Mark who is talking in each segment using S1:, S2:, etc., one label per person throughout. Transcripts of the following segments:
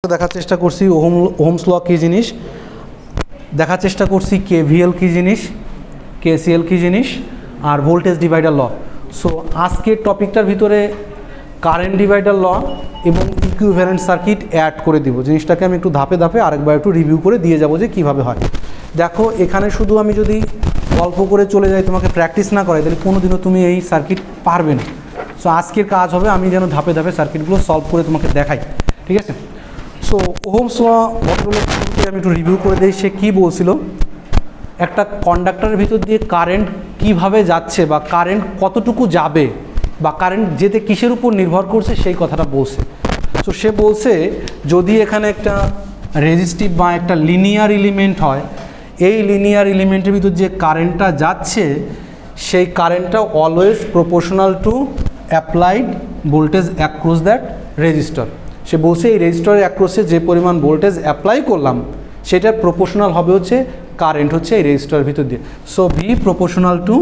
S1: দেখার চেষ্টা করছি ওহমস ল কী জিনিস, দেখার চেষ্টা করছি কেভিএল কী জিনিস, কেসিএল কী জিনিস, আর ভোল্টেজ ডিভাইডার ল। সো আজকের টপিকটার ভিতরে কারেন্ট ডিভাইডার ল এবং ইকুইভ্যালেন্ট সার্কিট অ্যাড করে দিব। জিনিসটাকে আমি একটু ধাপে ধাপে আরেকবার একটু রিভিউ করে দিয়ে যাব যে কীভাবে হয়। দেখো এখানে শুধু আমি যদি গল্প করে চলে যাই, তোমাকে প্র্যাকটিস না করাই, তাহলে কোনোদিনও তুমি এই সার্কিট পারবে না। সো আজকের কাজ হবে আমি যেন ধাপে ধাপে সার্কিটগুলো সলভ করে তোমাকে দেখাই, ঠিক আছে? সো ওহমস ল ভদ্রলোককে আমি একটু রিভিউ করে দিই। সে কী বলছিল, একটা কন্ডাক্টরের ভিতর দিয়ে কারেন্ট কিভাবে যাচ্ছে বা কারেন্ট কতটুকু যাবে বা কারেন্ট যেতে কিসের উপর নির্ভর করছে সেই কথাটা বলছে। সো সে বলছে যদি এখানে একটা রেজিস্টিভ বা একটা লিনিয়ার এলিমেন্ট হয়, এই লিনিয়ার এলিমেন্টের ভিতর যে কারেন্টটা যাচ্ছে সেই কারেন্টটা always proportional to applied voltage across that resistor. সে বলছে এই রেজিস্টরের অ্যাক্রসে যে পরিমাণ ভোল্টেজ অ্যাপ্লাই করলাম সেটার প্রপোর্শনাল হবে হচ্ছে কারেন্ট হচ্ছে এই রেজিস্টরের ভিতর দিয়ে। So V proportional to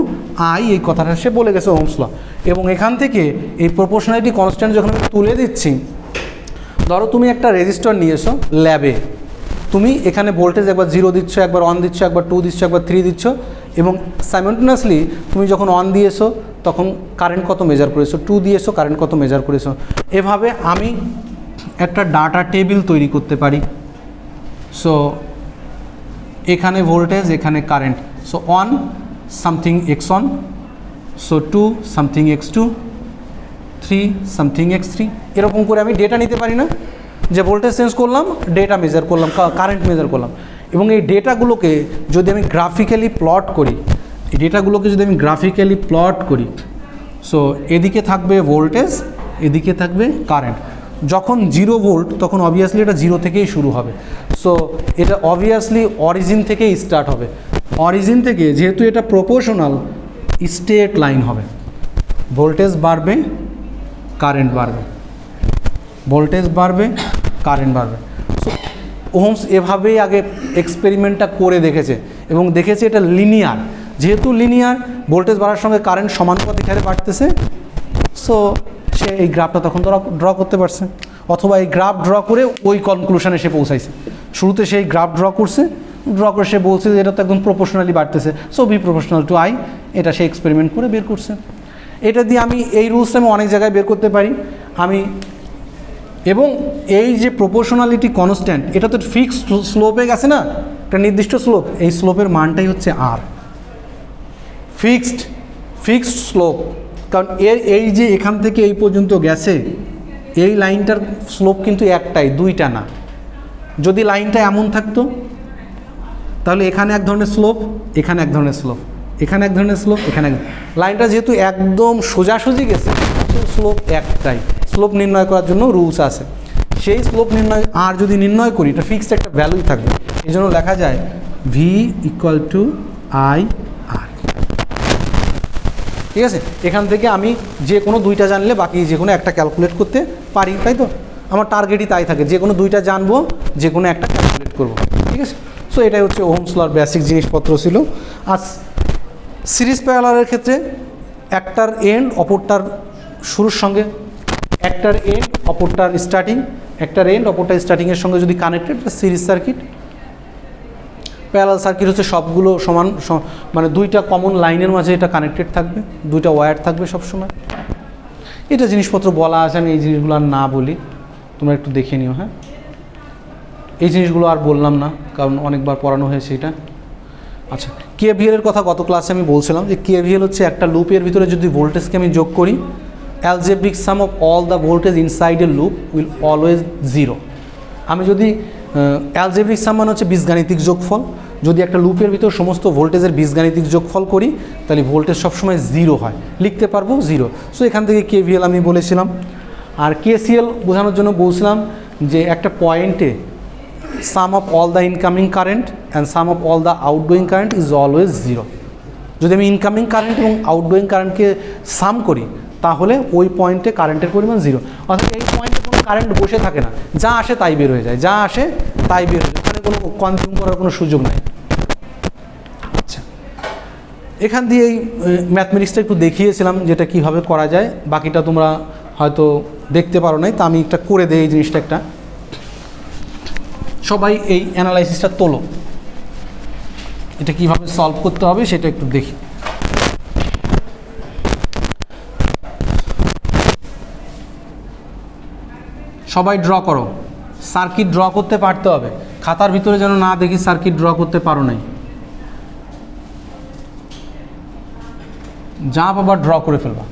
S1: I, এই কথাটা সে বলে গেছে ওহমস ল। এবং এখান থেকে এই প্রপোর্শনালিটি কনস্ট্যান্ট যখন আমি তুলে দিচ্ছি, ধরো তুমি একটা রেজিস্টর নিয়ে এসো ল্যাবে, তুমি এখানে ভোল্টেজ একবার 0 দিচ্ছ, একবার 1 দিচ্ছ, একবার 2 দিচ্ছ, একবার 3 দিচ্ছ, এবং সাইমultaneously তুমি যখন 1 দিয়েছো তখন কারেন্ট কত মেজার করেছো, 2 দিয়েছো কারেন্ট কত মেজার করেছো। এভাবে আমি একটা ডাটা টেবিল তৈরি করতে পারি। সো এখানে ভোল্টেজ, এখানে current. So 1 something x1, so 2 something x2, 3 something x3, এরকম করে আমি ডেটা নিতে পারি না, যে ভোল্টেজ চেঞ্জ করলাম, ডেটা মেজার করলাম, কারেন্ট মেজার করলাম। এবং এই ডেটাগুলোকে যদি আমি গ্রাফিক্যালি প্লট করি, এই ডেটাগুলোকে যদি আমি গ্রাফিক্যালি প্লট করি, সো এদিকে থাকবে ভোল্টেজ, এদিকে থাকবে কারেন্ট। যখন 0 ভোল্ট তখন অবভিয়াসলি এটা 0 থেকেই শুরু হবে। সো এটা অবভিয়াসলি অরিজিন থেকেই স্টার্ট হবে। অরিজিন থেকে যেহেতু এটা প্রপোর্শনাল, স্ট্রেট লাইন হবে, ভোল্টেজ বাড়বে কারেন্ট বাড়বে, ভোল্টেজ বাড়বে কারেন্ট বাড়বে। সো ওহমস এভাবেই আগে এক্সপেরিমেন্টটা করে দেখেছে এবং দেখেছে এটা লিনিয়ার। যেহেতু লিনিয়ার, ভোল্টেজ বাড়ার সঙ্গে কারেন্ট সমানুপাতিক হারে বাড়তেছে। সো সে এই গ্রাফটা তখন ড্র করতে পারছে, অথবা এই গ্রাফ ড্র করে ওই কনক্লুশনে সে পৌঁছাইছে। শুরুতে সেই গ্রাফ ড্র করছে, ড্র করে সে বলছে যে এটা তো একদম প্রপোর্শনালি বাড়তেছে, so V proportional to I, এটা সে এক্সপেরিমেন্ট করে বের করছে। এটা দিয়ে আমি এই রুলসটা আমি অনেক জায়গায় বের করতে পারি আমি। এবং এই যে প্রপোর্শনালিটি কনস্ট্যান্ট, এটা তো ফিক্সড স্লোপে গেছে না, একটা নির্দিষ্ট স্লোপ, এই স্লোপের মানটাই হচ্ছে আর, ফিক্সড স্লোপ। কারণ এই যে এখান থেকে এই পর্যন্ত গেছে, এই লাইনটার স্লোপ কিন্তু একটাই, দুইটা না। যদি লাইনটা এমন থাকতো তাহলে এখানে এক ধরনের স্লোপ, এখানে এক ধরনের স্লোপ, এখানে এক ধরনের স্লোপ, এখানে লাইনটা যেহেতু একদম সোজাসুজি গেছে, স্লোপ একটাই। স্লোপ নির্ণয় করার জন্য রুলস আছে, সেই স্লোপ নির্ণয় আর যদি নির্ণয় করি, এটা ফিক্সড একটা ভ্যালুই থাকবে। এই জন্য লেখা যায় ভি ইকুয়াল টু আই আর, ঠিক আছে? এখান থেকে আমি যে কোনো দুইটা জানলে বাকি যে কোনো একটা ক্যালকুলেট করতে পারি, তাই তো? আমার টার্গেটই তাই থাকে, যে কোনো দুইটা জানবো, যে কোনো একটা ক্যালকুলেট করবো, ঠিক আছে? সো এটাই হচ্ছে ওহমস লর বেসিক জিনিসপত্র ছিল। আর সিরিজ প্যারালালের ক্ষেত্রে একটার এন্ড অপরটার শুরুর সঙ্গে, একটার এন্ড অপরটার স্টার্টিং, একটার এন্ড অপরটার স্টার্টিংয়ের সঙ্গে যদি connected, series circuit. Parallel circuit হচ্ছে সবগুলো সমান, মানে দুইটা কমন লাইনের মাঝে এটা কানেক্টেড থাকবে, দুইটা ওয়্যার থাকবে সবসময়। এটা জিনিসপত্র বলা আছে, আমি এই জিনিসগুলো আর না বলি, তোমরা একটু দেখে নিও। হ্যাঁ, এই জিনিসগুলো আর বললাম না, কারণ অনেকবার পড়ানো হয়েছে এটা। আচ্ছা, কেভিএলের কথা গত ক্লাসে আমি বলছিলাম যে কেভিএল হচ্ছে একটা লুপের ভিতরে যদি ভোল্টেজকে আমি যোগ করি, algebraic some of all the voltage inside A loop will always 0। আমি যদি অ্যালজেব্রিক সাম মানে হচ্ছে বীজগাণিতিক যোগফল, যদি একটা লুপের ভিতর সমস্ত ভোল্টেজের বীজগাণিতিক যোগফল করি তাহলে ভোল্টেজ সবসময় 0 হয়, লিখতে পারবো 0। সো এখান থেকে কেভিএল আমি বলেছিলাম। আর কেসিএল বোঝানোর জন্য বলছিলাম যে একটা পয়েন্টে sum of all the incoming current and sum of all the outgoing current is always 0। যদি আমি ইনকামিং কারেন্ট এবং আউটগোয়িং কারেন্টকে সাম করি তাহলে ওই পয়েন্টে কারেন্টের পরিমাণ 0। অর্থাৎ এই পয়েন্টে কোনো কারেন্ট বসে থাকে না, যা আসে তাই বের হয়ে যায়, যা আসে তাই বের হয়ে যায়, ওখানে কোনো কনজিউম করার কোনো সুযোগ নেই। আচ্ছা, এখান দিয়ে এই ম্যাথমেটিক্সটা একটু দেখিয়েছিলাম যেটা কীভাবে করা যায়, বাকিটা তোমরা হয়তো দেখতে পারো নাই, তা আমি একটা করে দেই এই জিনিসটা একটা। সবাই এই অ্যানালাইসিসটা তোলো, এটা কিভাবে সলভ করতে হবে সেটা একটু দেখি। সবাই ড্র করো, সার্কিট ড্র করতে পারতে হবে, খাতার ভিতরে যেন না দেখি সার্কিট ড্র করতে পারো নাই, যা বাবা ড্র করে ফেলবা।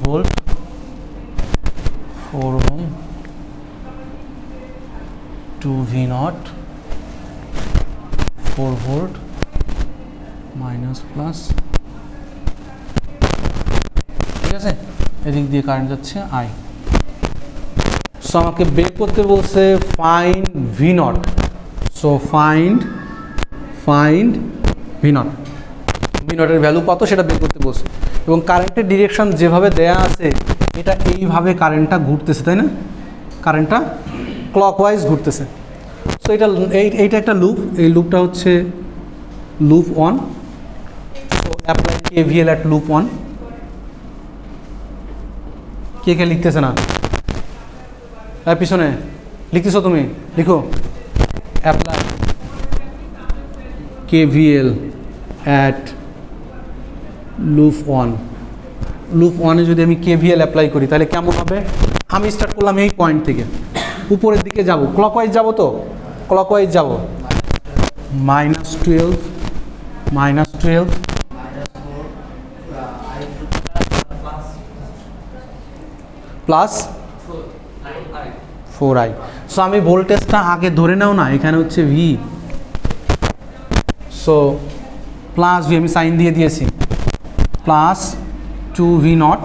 S1: Volt 4 ohm 2V0 4 volt minus plus, ঠিক আছে, এদিক দিয়ে কারেন্ট যাচ্ছে I। সো আমাকে বের করতে বলছে find V0, so find V0, V0 এর ভ্যালু কত সেটা বের করতে বলছে, এবং কারেন্টের ডিরেকশন যেভাবে দেয়া আছে এটা এইভাবে কারেন্টটা ঘুরতেছে, তাই না, কারেন্টটা ক্লকওয়াইজ ঘুরতেছে। সো এইটা একটা লুপ, এই লুপটা হচ্ছে loop 1, so apply KVL at loop 1। কে লিখতেছে না পিছনে, লিখতেছো তুমি, লিখো apply KVL at loop 1। Loop 1-এ যদি আমি KVL অ্যাপ্লাই করি তাহলে কেমন হবে? আমি স্টার্ট করলাম এই পয়েন্ট থেকে, উপরের দিকে যাব, ক্লকওয়াইজ যাব, তো ক্লকওয়াইজ যাব, -12 প্লাস 4I। সো আমি ভোল্টেজটা আগে ধরে নাও না, এখানে হচ্ছে V, সো প্লাস V, আমি সাইন দিয়ে দিয়েছি, plus 2V0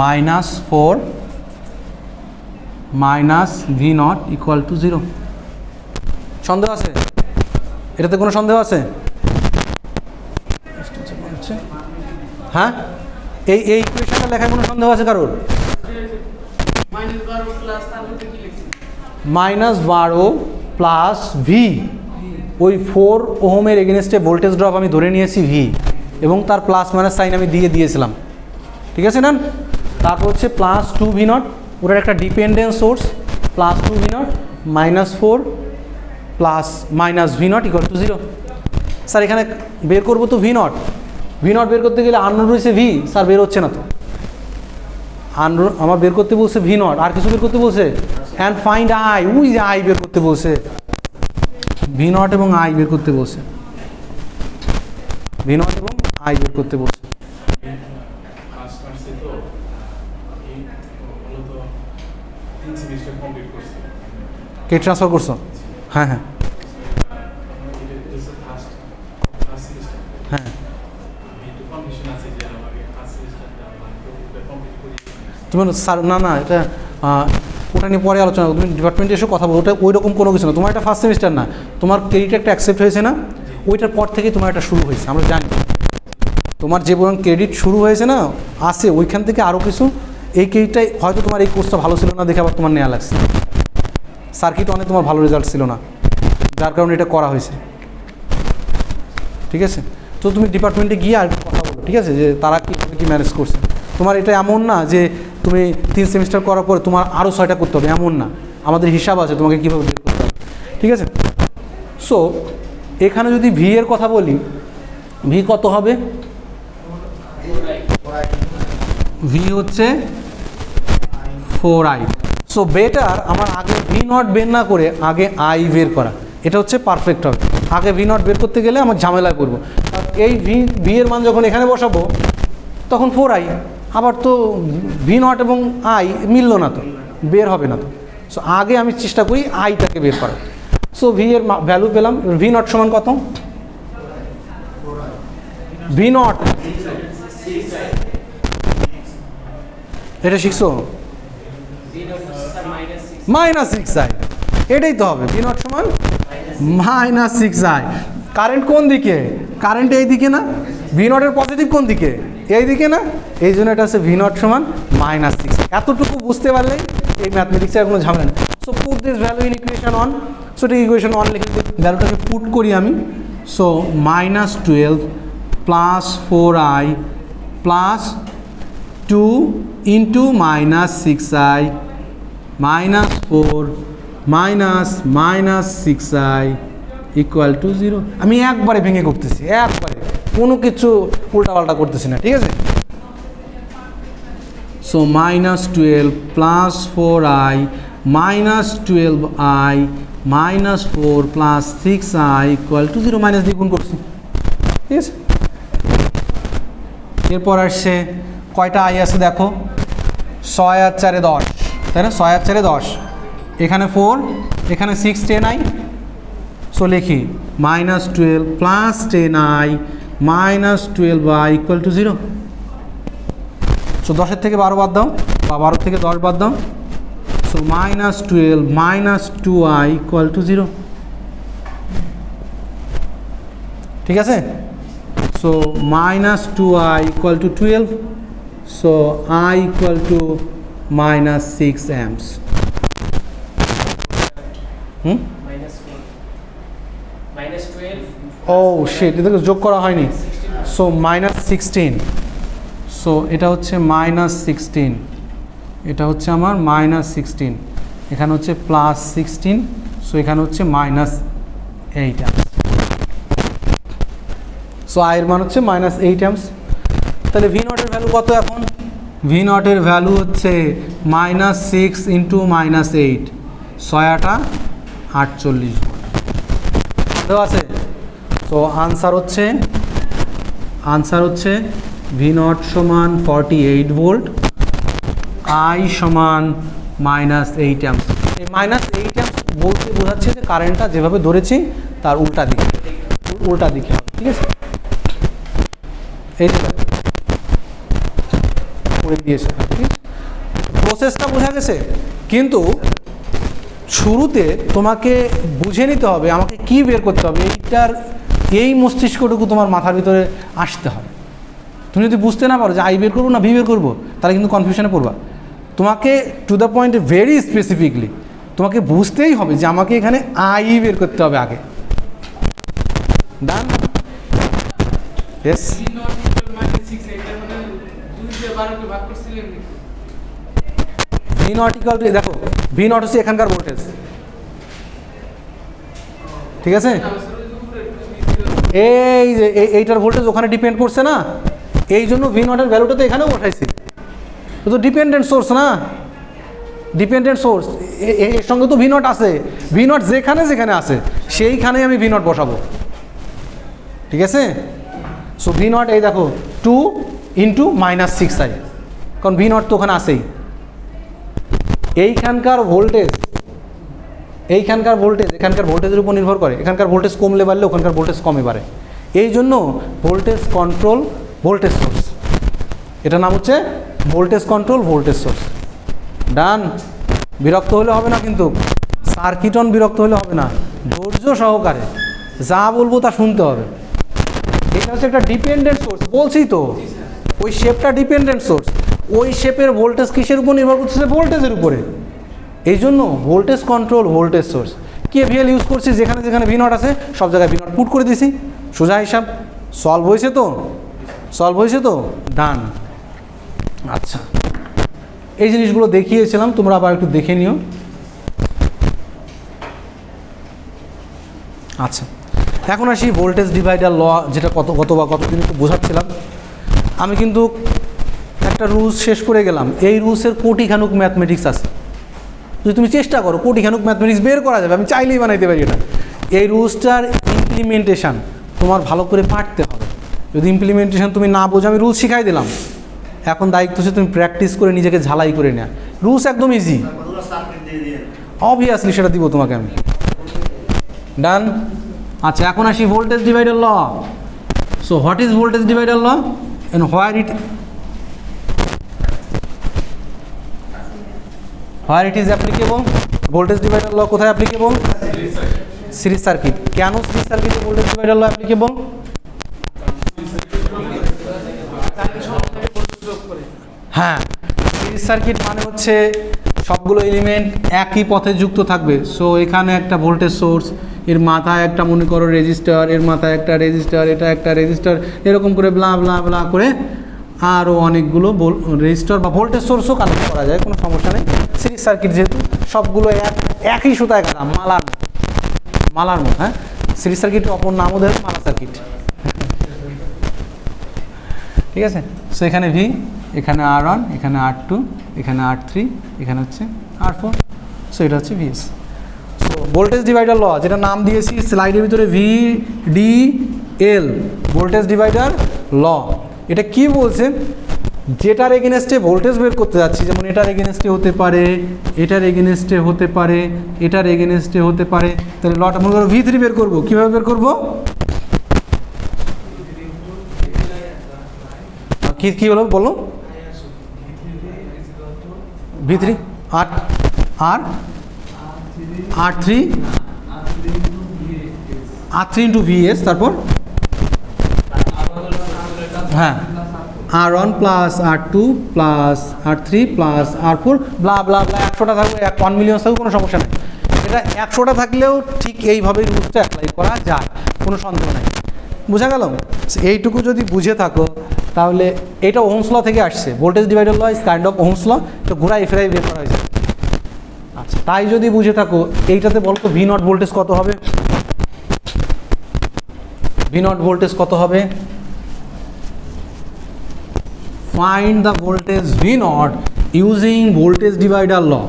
S1: minus 4 minus V0 equal to 0। সন্দেহ আছে? এটাতে কোনো সন্দেহ আছে? হ্যাঁ, এই ইকুয়েশনটা লেখায় কোনো সন্দেহ আছে কারোর? -12 প্লাস V, ওই 4 ওহমের এগেনস্টে ভোল্টেজ ড্রপ আমি ধরে নিয়েছি V, এবং তার প্লাস মাইনাস সাইন আমি দিয়েছিলাম, ঠিক আছে না। তারপর হচ্ছে প্লাস 2V0, ওটার একটা dependent source, plus 2V0 minus 4 plus minus V0 equal to 0। Sir এখানে বের করবো তো V0 বের করতে গেলে আননোন রয়েছে V, স্যার বের হচ্ছে না তো, আননোন আমার বের করতে বলছে V0, আর কিছু বের করতে বলছে, অ্যান্ড ফাইন্ড I, ওই যে I বের করতে বলছে, V0 এবং I বের করতে বলছে, V0 এবং I বের করতে বলছে। কে ট্রান্সফার করছো? হ্যাঁ হ্যাঁ হ্যাঁ, তুমি স্যার না এটা ওটা নিয়ে পরে আলোচনা, তুমি ডিপার্টমেন্টে এসে কথা বলো, ওটা ওই রকম কোনো কিছু না, তোমার এটা ফার্স্ট সেমিস্টার না, তোমার ক্রেডিট একটা অ্যাকসেপ্ট হয়েছে না, ওইটার পর থেকেই তোমার এটা শুরু হয়েছে, আমরা জানি তোমার যে বরং ক্রেডিট শুরু হয়েছে না আসে, ওইখান থেকে আরও কিছু, এই ক্রেডিটটাই হয়তো তোমার এই কোর্সটা ভালো ছিল না দেখে আবার তোমার নেওয়া লাগছে, সার্কিট অনেক তোমার ভালো রেজাল্ট ছিল না, যার কারণে এটা করা হয়েছে, ঠিক আছে। তো তুমি ডিপার্টমেন্টে গিয়ে আর কথা বলো, ঠিক আছে, যে তারা কীভাবে কী ম্যানেজ করছে। তোমার এটা এমন না যে তুমি 3 সেমিস্টার করার পরে তোমার আরও 6টা করতে হবে, এমন না, আমাদের হিসাব আছে তোমাকে কীভাবে বের করতে হবে, ঠিক আছে। সো এখানে যদি V এর কথা বলি, V কত হবে? V হচ্ছে 4I। সো বেটার আমার আগে V0 বের না করে আগে I বের করা, এটা হচ্ছে পারফেক্ট হবে। আগে V0 বের করতে গেলে আমার ঝামেলায় পড়বো, এই V এর মান যখন এখানে বসাবো তখন 4I, আবার তো V0 এবং I মিললো না, তো বের হবে না তো। সো আগে আমি চেষ্টা করি আইটাকে বের করার। সো V এর ভ্যালু পেলাম, V0 সমান কত? V0 এটা শিখছো? -6I, এটাই তো হবে, V0 সমান -6I। কারেন্ট কোন দিকে? কারেন্ট এই দিকে না, V0 এর পজিটিভ কোন দিকে? এই দিকে না, এই জন্য এটা হচ্ছে V0 সমান -6। এতটুকু বুঝতে পারলেই এই ম্যাথমেটিক্সের কোনো ঝামেলা নেই। So put this value in equation 1, so এটা ইকুয়েশন 1 লিখে ভ্যালুটাকে পুট করি আমি, so -12 plus 4i plus 2 into -6i -4 minus 6i equal to 0। আমি একবারে ভেঙে করতেছি, একবারে কোনো কিছু উল্টাপাল্টা করতেছি না, ঠিক আছে। So -12 plus 4i -12i -4 plus 6i equal to 0, minus দিয়ে গুণ করছি, ঠিক আছে। এরপর আসছে কয়টা আই আছে দেখো, 6 আর 4 10, তাই না, 6 আর 4 10, এখানে 4, এখানে 6, 10i। সো লিখি -12 plus 10i -12i equal to 0। So 10 থেকে 12 বাদ দাও, বা 12 থেকে 10 বাদ দাও। সো -12 -2i ইকুয়াল টু 0, ঠিক আছে। So -2i equal to 12, so i equal to -6 amps। Oh shit, এটাকে যোগ করা হয়নি। সো -16, সো এটা হচ্ছে -16, এটা হচ্ছে আমার -16, এখানে হচ্ছে +16, সো এখানে হচ্ছে -8 amps। সো আয়ের মান হচ্ছে -8 amps। তাহলে ভি নটের ভ্যালু কত এখন? ভি নটের ভ্যালু হচ্ছে -6 ইন্টু -8, 6 8 48 ভোল্ট আছে। তো আনসার হচ্ছে ভি নট সমান 48 ভোল্ট, আই সমান -8 অ্যাম্পস। এই -8 অ্যাম্পস বলতে বোঝাচ্ছে যে কারেন্টটা যেভাবে ধরেছি তার উল্টা দিকে হবে, ঠিক আছে। এই করে দিয়েছে, প্রসেসটা বোঝা গেছে। কিন্তু শুরুতে তোমাকে বুঝে নিতে হবে আমাকে কি বের করতে হবে, এই মস্তিষ্কটুকু তোমার মাথার ভিতরে আসতে হবে। তুমি যদি বুঝতে না পারো যে আই বের করবো না ভি বের করবো, তাহলে কিন্তু কনফিউশনে পড়বা। তোমাকে to the point very specifically তোমাকে বুঝতেই হবে যে আমাকে এখানে আই বের করতে হবে আগে। Done? Yes. V naught equal to, দেখো ভি নট হচ্ছে এখানকার ভোল্টেজ, ঠিক আছে। এই যে এইটার ভোল্টেজ ওখানে ডিপেন্ড করছে না, এই জন্য ভি নটের ভ্যালুটা তো এখানেও বসাইছি। তো ডিপেন্ডেন্ট সোর্স না, ডিপেন্ডেন্ট সোর্স, এর সঙ্গে তো ভি নট আছে। ভি নট যেখানে যেখানে আছে সেইখানেই আমি ভি নট বসাবো, ঠিক আছে। সো ভি নট এই দেখো 2 ইন্টু -6i, কারণ ভি নট তো ওখানে আসেই। এখানকার ভোল্টেজ এখানকার ভোল্টেজের উপর নির্ভর করে। এখানকার ভোল্টেজ কমলে বাড়লে ওখানকার ভোল্টেজ কমে বাড়ে, এই জন্য ভোল্টেজ কন্ট্রোল ভোল্টেজ সোর্স, এটার নাম হচ্ছে ভোল্টেজ কন্ট্রোল ভোল্টেজ সোর্স। ডান? বিরক্ত হলে হবে না কিন্তু, সার্কিটন বিরক্ত হলে হবে না, ধৈর্য সহকারে যা বলবো তা শুনতে হবে। এটা হচ্ছে একটা ডিপেন্ডেন্ট সোর্স, বলছি তো ওই শেপটা ডিপেন্ডেন্ট সোর্স, ওই শেপের ভোল্টেজ কিসের উপর নির্ভর করতেছে? ভোল্টেজের উপরে। এই জন্য voltage control voltage source. KVL use করছি, যেখানে যেখানে ভি নট আছে সব জায়গায় ভি নট পুট করে দিছি, সোজা হিসাব। সলভ হয়েছে তো? ডান। আচ্ছা, এই জিনিসগুলো দেখিয়েছিলাম, তোমরা আবার একটু দেখে নিও। আচ্ছা, এখন আসি ভোল্টেজ ডিভাইডার ল, যেটা কতদিন একটু বোঝাচ্ছিলাম। আমি কিন্তু একটা রুলস শেষ করে গেলাম, এই রুলসের কোটিখানুক ম্যাথমেটিক্স আছে। যদি তুমি চেষ্টা করো কোটিখানুক ম্যাথমেটিক্স বের করা যাবে, আমি চাইলেই বানাইতে পারি এটা। এই রুলসটার ইমপ্লিমেন্টেশান তোমার ভালো করে পারতে হবে। যদি ইমপ্লিমেন্টেশান তুমি না বোঝো, আমি রুলস শিখাই দিলাম, এখন দায়িত্ব হচ্ছে তুমি প্র্যাকটিস করে নিজেকে ঝালাই করে নেওয়া। রুলস একদম ইজি, অবভিয়াসলি সেটা দিব তোমাকে আমি। ডান? আচ্ছা, এখন আসি voltage divider law. So what is voltage divider law and where it is applicable? Voltage divider law কোথায় অ্যাপ্লিকেবল? Series circuit. কেন সিরিজ সার্কিটে ভোল্টেজ ডিভাইডার ল অ্যাপ্লিকেবল? হ্যাঁ, সিরিজ সার্কিট মানে হচ্ছে সবগুলো এলিমেন্ট একই পথে যুক্ত থাকবে। সো এখানে একটা ভোল্টেজ সোর্স, এর মাথায় একটা মনে করো রেজিস্টার, এর মাথায় একটা রেজিস্টার, এটা একটা রেজিস্টার, এরকম করে ব্লা ব্লা ব্লা করে আরও অনেকগুলো রেজিস্টার বা ভোল্টেজ সোর্সও কানেক্ট করা যায়, কোনো সমস্যা নেই। সিরিজ সার্কিট যেহেতু সবগুলো একই সুতায় কাটা, মালার মতো। হ্যাঁ, সিরিজ সার্কিটের অপর নামও দেয় মালা সার্কিট। ঠিক আছে, সো এখানে ভি, এখানে R1, এখানে R2, এখানে R3, এখানে হচ্ছে R4, সো এটা হচ্ছে ভিএস। সো ভোল্টেজ ডিভাইডার ল, যেটা নাম দিয়েছি স্লাইডের ভিতরে VDL, ভোল্টেজ ডিভাইডার ল। এটা কি বলছে, যেটার এগেনস্টে ভোল্টেজ বের করতে যাচ্ছি, যেমন এটার এগেনস্টে হতে পারে, এটার এগেনস্টে হতে পারে, এটার এগেনস্টে হতে পারে, তাহলে লটা মনে করো V3 বের করবো। কীভাবে বের করবো? কি হলো বলো? V3 R3 ইন্টু VS, তারপর হ্যাঁ R1 plus R2 plus R3 plus R4 ব্লা ব্লা ব্লা, 100টা থাকবে, 1 মিলিয়ন থাকবে, কোনো সমস্যা নেই। এটা 100টা থাকলেও ঠিক এইভাবেই রুলসটা অ্যাপ্লাই করা যায়, কোনো সন্দেহ নাই। বুঝা গেল? এইটুকু যদি বুঝে থাকো তাহলে এটা ওহমস ল থেকে আসছে। Voltage divider law is kind of Ohm's law, তো ঘুরাই ফেরাই বের করা হয়েছে। আচ্ছা, তাই যদি বুঝে থাকো এইটাতে বলতো V0 ভোল্টেজ কত হবে? V0 ভোল্টেজ কত হবে? Find the voltage V0 using voltage divider law.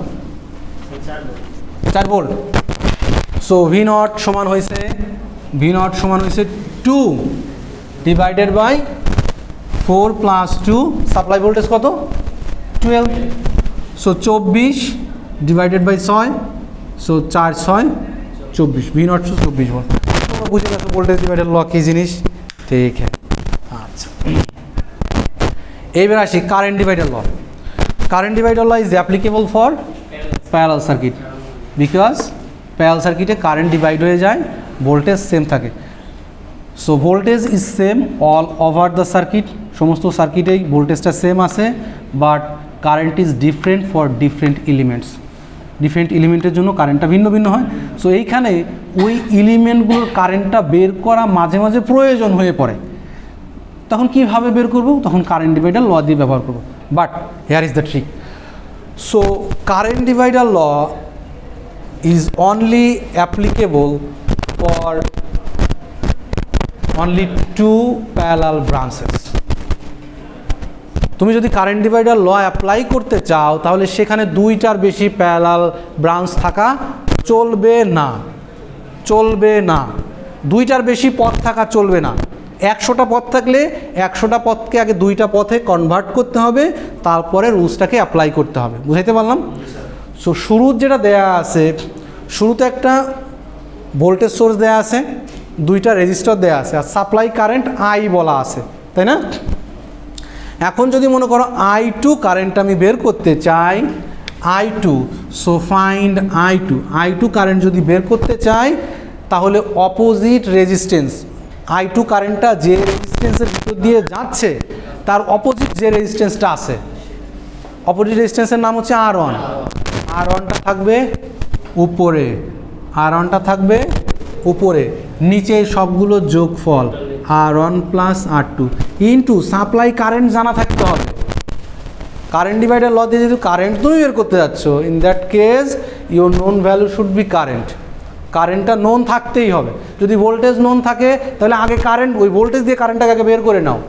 S1: 4 volt. So V0 সমান হয়েছে 2 divided by 4 plus 2, supply voltage কত? 12। So 24 divided by 6, so 4 6 24, V0 24 volt. তোমরা বুঝে গেছো ভোল্টেজ ডিভাইডার ল কী জিনিস? ঠিক হ্যাঁ। আচ্ছা, এইবার আসি current divider law. Current divider law is applicable for parallel circuit, because parallel সার্কিটে কারেন্ট ডিভাইড হয়ে যায়, ভোল্টেজ সেম থাকে। So voltage is same all over the circuit, সমস্ত সার্কিটেই ভোল্টেজটা সেম আছে, but current is different for different elements. Different এলিমেন্টের জন্য কারেন্টটা ভিন্ন ভিন্ন হয়। সো এইখানে ওই এলিমেন্টগুলোর কারেন্টটা বের করা মাঝে মাঝে প্রয়োজন হয়ে পড়ে, তখন কীভাবে বের করব? তখন কারেন্ট ডিভাইডার ল দিয়ে ব্যবহার করব। But here is the trick. So current divider law is only applicable for only 2 parallel branches. তুমি যদি কারেন্ট ডিভাইডার ল অ্যাপ্লাই করতে চাও তাহলে সেখানে 2টার বেশি প্যারালাল ব্রাঞ্চ থাকা চলবে না, 2টার বেশি পথ থাকা চলবে না। 100টা পথ থাকলে 100টা পথকে আগে 2টা পথে কনভার্ট করতে হবে, তারপরে রুলসটাকে অ্যাপ্লাই করতে হবে। বুঝাইতে পারলাম? সো শুরুর যেটা দেয়া আছে, শুরুতে একটা ভোল্টেজ সোর্স দেয়া আছে, 2টা রেজিস্টার দেয়া আছে, আর সাপ্লাই কারেন্ট I বলা আছে, তাই না? এখন যদি মনে করো I2 কারেন্ট আমি বের করতে চাই, I2, so find I2 current যদি বের করতে চাই তাহলে অপোজিট রেজিস্ট্যান্স, I2 কারেন্টটা যে রেজিস্ট্যান্সের ভিতর দিয়ে যাচ্ছে তার অপোজিট যে রেজিস্ট্যান্সটা আছে, অপোজিট রেজিস্ট্যান্সের নাম হচ্ছে R1। R1টা থাকবে উপরে, R1টা থাকবে উপরে, নিচে সবগুলো যোগফল R1 plus R2 into supply current জানা থাকতে হবে। কারেন্ট ডিভাইডার ল দিয়ে যেহেতু কারেন্ট তুমি বের করতে যাচ্ছ, in that case your known value should be current. কারেন্টটা নোন থাকতেই হবে। যদি ভোল্টেজ নোন থাকে তাহলে আগে কারেন্ট, ওই ভোল্টেজ দিয়ে কারেন্টটাকে আগে বের করে নাও,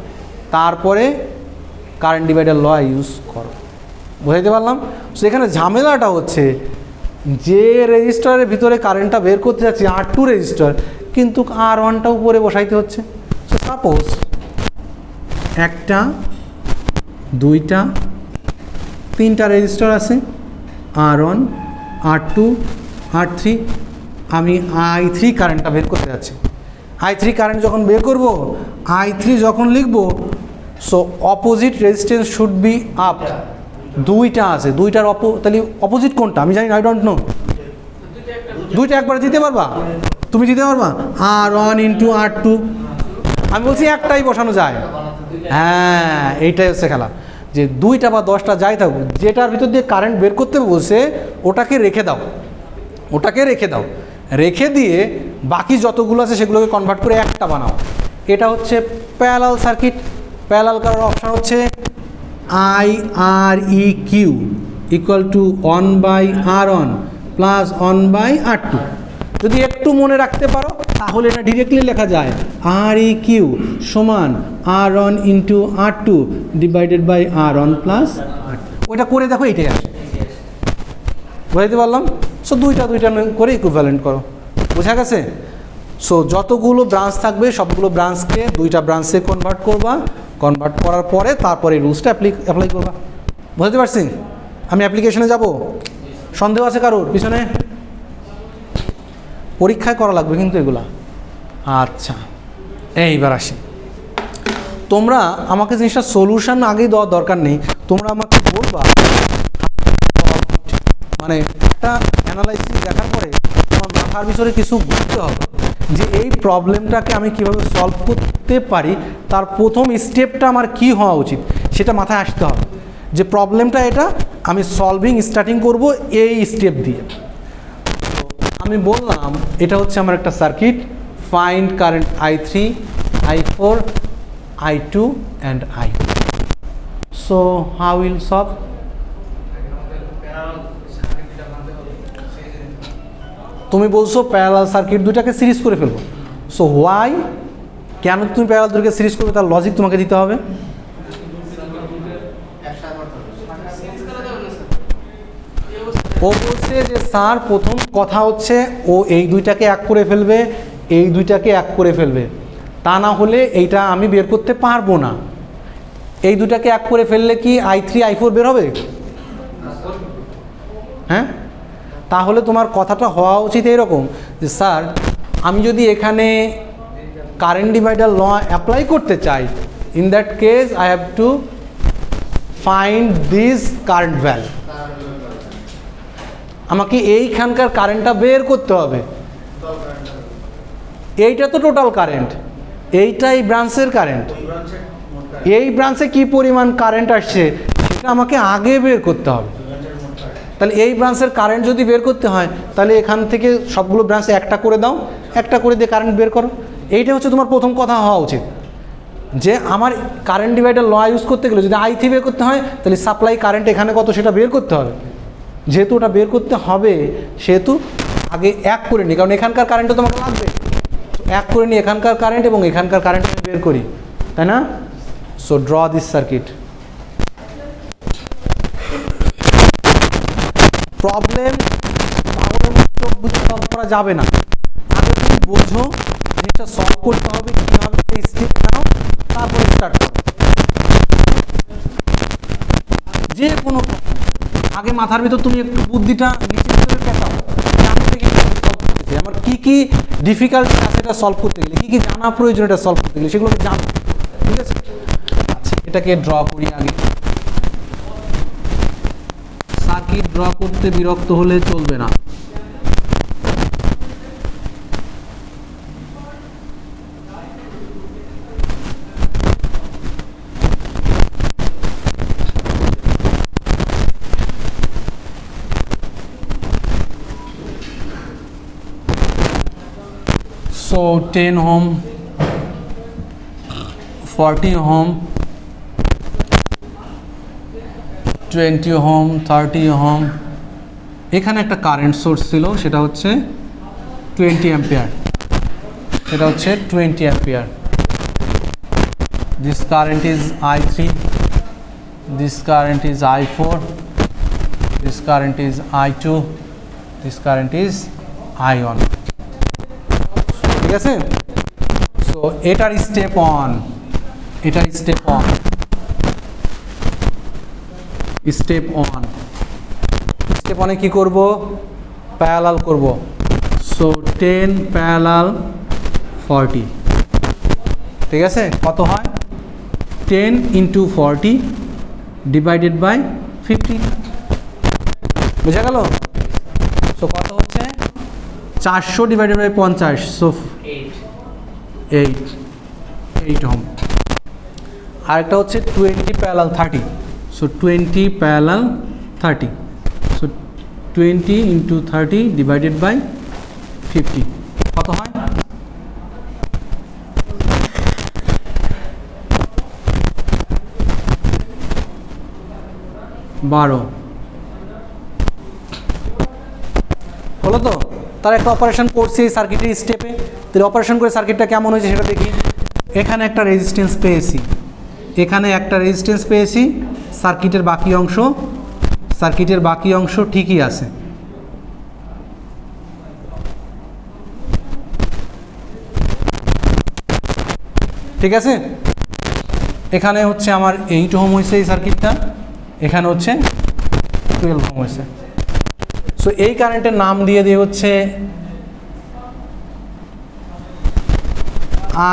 S1: তারপরে কারেন্ট ডিভাইডার ল ইউজ করো। বুঝাইতে পারলাম? সো এখানে ঝামেলাটা হচ্ছে যে রেজিস্টারের ভিতরে কারেন্টটা বের করতে যাচ্ছি R2 রেজিস্টার, কিন্তু R1টা উপরে বসাইতে হচ্ছে। সো সাপোজ 1টা 2টা 3টা রেজিস্টার আছে, R1 R2 R3, আমি I3 কারেন্টটা বের করতে যাচ্ছি। I3 কারেন্ট যখন বের করব, I3 যখন লিখব, so opposite resistance should be up. 2টা আছে, 2টার তাহলে অপোজিট কোনটা আমি জানি না, আই ডোন্ট নো। 2টা একবার দিতে পারবা? তুমি দিতে পারবা? R1 ইন্টু R2, আমি বলছি একটাই বসানো যায়। হ্যাঁ, এইটাই হচ্ছে খেলা, যে 2টা বা 10টা যাই থাকুক, যেটার ভিতর দিয়ে কারেন্ট বের করতে বলছে ওটাকে রেখে দাও, রেখে দিয়ে বাকি যতগুলো আছে সেগুলোকে কনভার্ট করে একটা বানাও। এটা হচ্ছে প্যারালাল সার্কিট। প্যারালাল করার অপশান হচ্ছে IREQ equal to 1/R1 plus 1/R2। যদি একটু মনে রাখতে পারো তাহলে এটা ডিরেক্টলি লেখা যায় REQ সমান R1 into R2 divided by R1 plus R2। ওইটা করে দেখো, এইটাই আসে। বুঝাইতে পারলাম? সো দুইটা করে ইকুইভ্যালেন্ট করো। বোঝা গেছে? সো যতগুলো ব্রাঞ্চ থাকবে সবগুলো ব্রাঞ্চকে 2টা ব্রাঞ্চে কনভার্ট করবা, কনভার্ট করার পরে তারপরে এই রুলসটা অ্যাপ্লাই করবা। বুঝতে পারছি? আমি অ্যাপ্লিকেশনে যাব? সন্দেহ আছে কারোর পিছনে? পরীক্ষায় করা লাগবে কিন্তু এগুলা। আচ্ছা, এইবার আসি। তোমরা আমাকে জিনিসটা সলিউশন আগেই দেওয়ার দরকার নেই, তোমরা আমাকে বলবা, মানে একটা অ্যানালাইসিস দেখার পরে তোমার মাথার ভিতরে কিছু বুঝতে হবে যে এই প্রবলেমটাকে আমি কিভাবে সলভ করতে পারি, তার প্রথম স্টেপটা আমার কি হওয়া উচিত সেটা মাথায় আসতে হবে। যে প্রবলেমটা এটা আমি সলভিং স্টার্টিং করব এই স্টেপ দিয়ে। আমি বললাম এটা হচ্ছে আমার একটা circuit, find current I3, I4, I2 and I. So how will solve? তুমি বলছো প্যারালাল সার্কিট দুটাকে সিরিজ করে ফেলবো। সো হোয়াই, কেন তুমি প্যারালাল দুটোকে সিরিজ করবে তার লজিক তোমাকে দিতে হবে। ও বলছে যে স্যার প্রথম কথা হচ্ছে ও এই দুইটাকে এক করে ফেলবে, এই দুইটাকে এক করে ফেলবে, তা না হলে এইটা আমি বের করতে পারবো না। এই দুটাকে এক করে ফেললে কি I3 I4 বের হবে? হ্যাঁ, তাহলে তোমার কথাটা হওয়া উচিত এইরকম যে স্যার আমি যদি এখানে কারেন্ট ডিভাইডার ল অ্যাপ্লাই করতে চাই, in that case I have to find this current value. আমাকে এইখানকার কারেন্টটা বের করতে হবে। এইটা তো টোটাল কারেন্ট, এইটা এই ব্রাঞ্চের কারেন্ট, এই ব্রাঞ্চে কি পরিমাণ কারেন্ট আসছে সেটা আমাকে আগে বের করতে হবে। তাহলে এই ব্রাঞ্চের কারেন্ট যদি বের করতে হয় তাহলে এখান থেকে সবগুলো ব্রাঞ্চে একটা করে দাও, একটা করে দিয়ে কারেন্ট বের করো। এইটা হচ্ছে তোমার প্রথম কথা হওয়া উচিত যে আমার কারেন্ট ডিভাইডার ল ইউজ করতে গেলে যদি I3 বের করতে হয় তাহলে সাপ্লাই কারেন্ট এখানে কত সেটা বের করতে হবে। যেহেতু ওটা বের করতে হবে সেহেতু আগে এক করে নিই, কারণ এখানকার কারেন্টও তোমাকে লাগবে। এক করে নিই এখানকার কারেন্ট এবং এখানকার কারেন্ট আমি বের করি, তাই না? So draw this circuit. Problem solve করা যাবে না, আগে তুমি বোঝো জিনিসটা সলভ করতে হবে কীভাবে, স্টেপ নাও, তারপরে স্টার্ট করো। যে কোনো আগে মাথার ভিতর তুমি একটু বুদ্ধিটা নিচে ভিতরে পেতাও, আমার কী কী ডিফিকাল্টি আছে এটা সলভ করতে গেলে, কী কী জানা প্রয়োজন এটা সলভ করতে গেলে, সেগুলোকে জানো। ঠিক আছে, আচ্ছা এটাকে ড্র করি আগে। সার্কিট ড্র করতে বিরক্ত হলে চলবে না। So 10 ohm, 40 ohm, 20 ohm, 30 ohm। এখানে একটা কারেন্ট সোর্স ছিল, সেটা হচ্ছে 20 অ্যাম্পিয়ার, সেটা হচ্ছে 20 ampere. This current is I3, this current is I4, this current is I2, this current is I1। ঠিক আছে, সো এটার স্টেপ অন, এটার step on, step on. Step অনে কি করব? প্যারালাল করব। সো 10 প্যারালাল 40, ঠিক আছে, কত হয়? 10 ইন্টু 40 ডিভাইডেড বাই 50। বুঝা গেল? সো কত হচ্ছে? 400 ডিভাইডেড বাই 50, সো 8 ওহম। আরেকটা হচ্ছে 20 parallel 30, so 20 parallel 30, so 20 into 30 divided by 50 কত হয়? বারো হলো তো? তার একটা অপারেশন করছি এই সার্কিটের স্টেপে, তাহলে অপারেশন করে সার্কিটটা কেমন হয়েছে সেটা দেখি। এখানে একটা রেজিস্ট্যান্স পেয়েছি, এখানে একটা রেজিস্ট্যান্স পেয়েছি, সার্কিটের বাকি অংশ ঠিকই আছে। ঠিক আছে, এখানে হচ্ছে আমার 8 ওহম হয়েছে এই সার্কিটটা, এখানে হচ্ছে 12 ওহম হয়েছে। সো এই কারেন্টের নাম দিয়ে হচ্ছে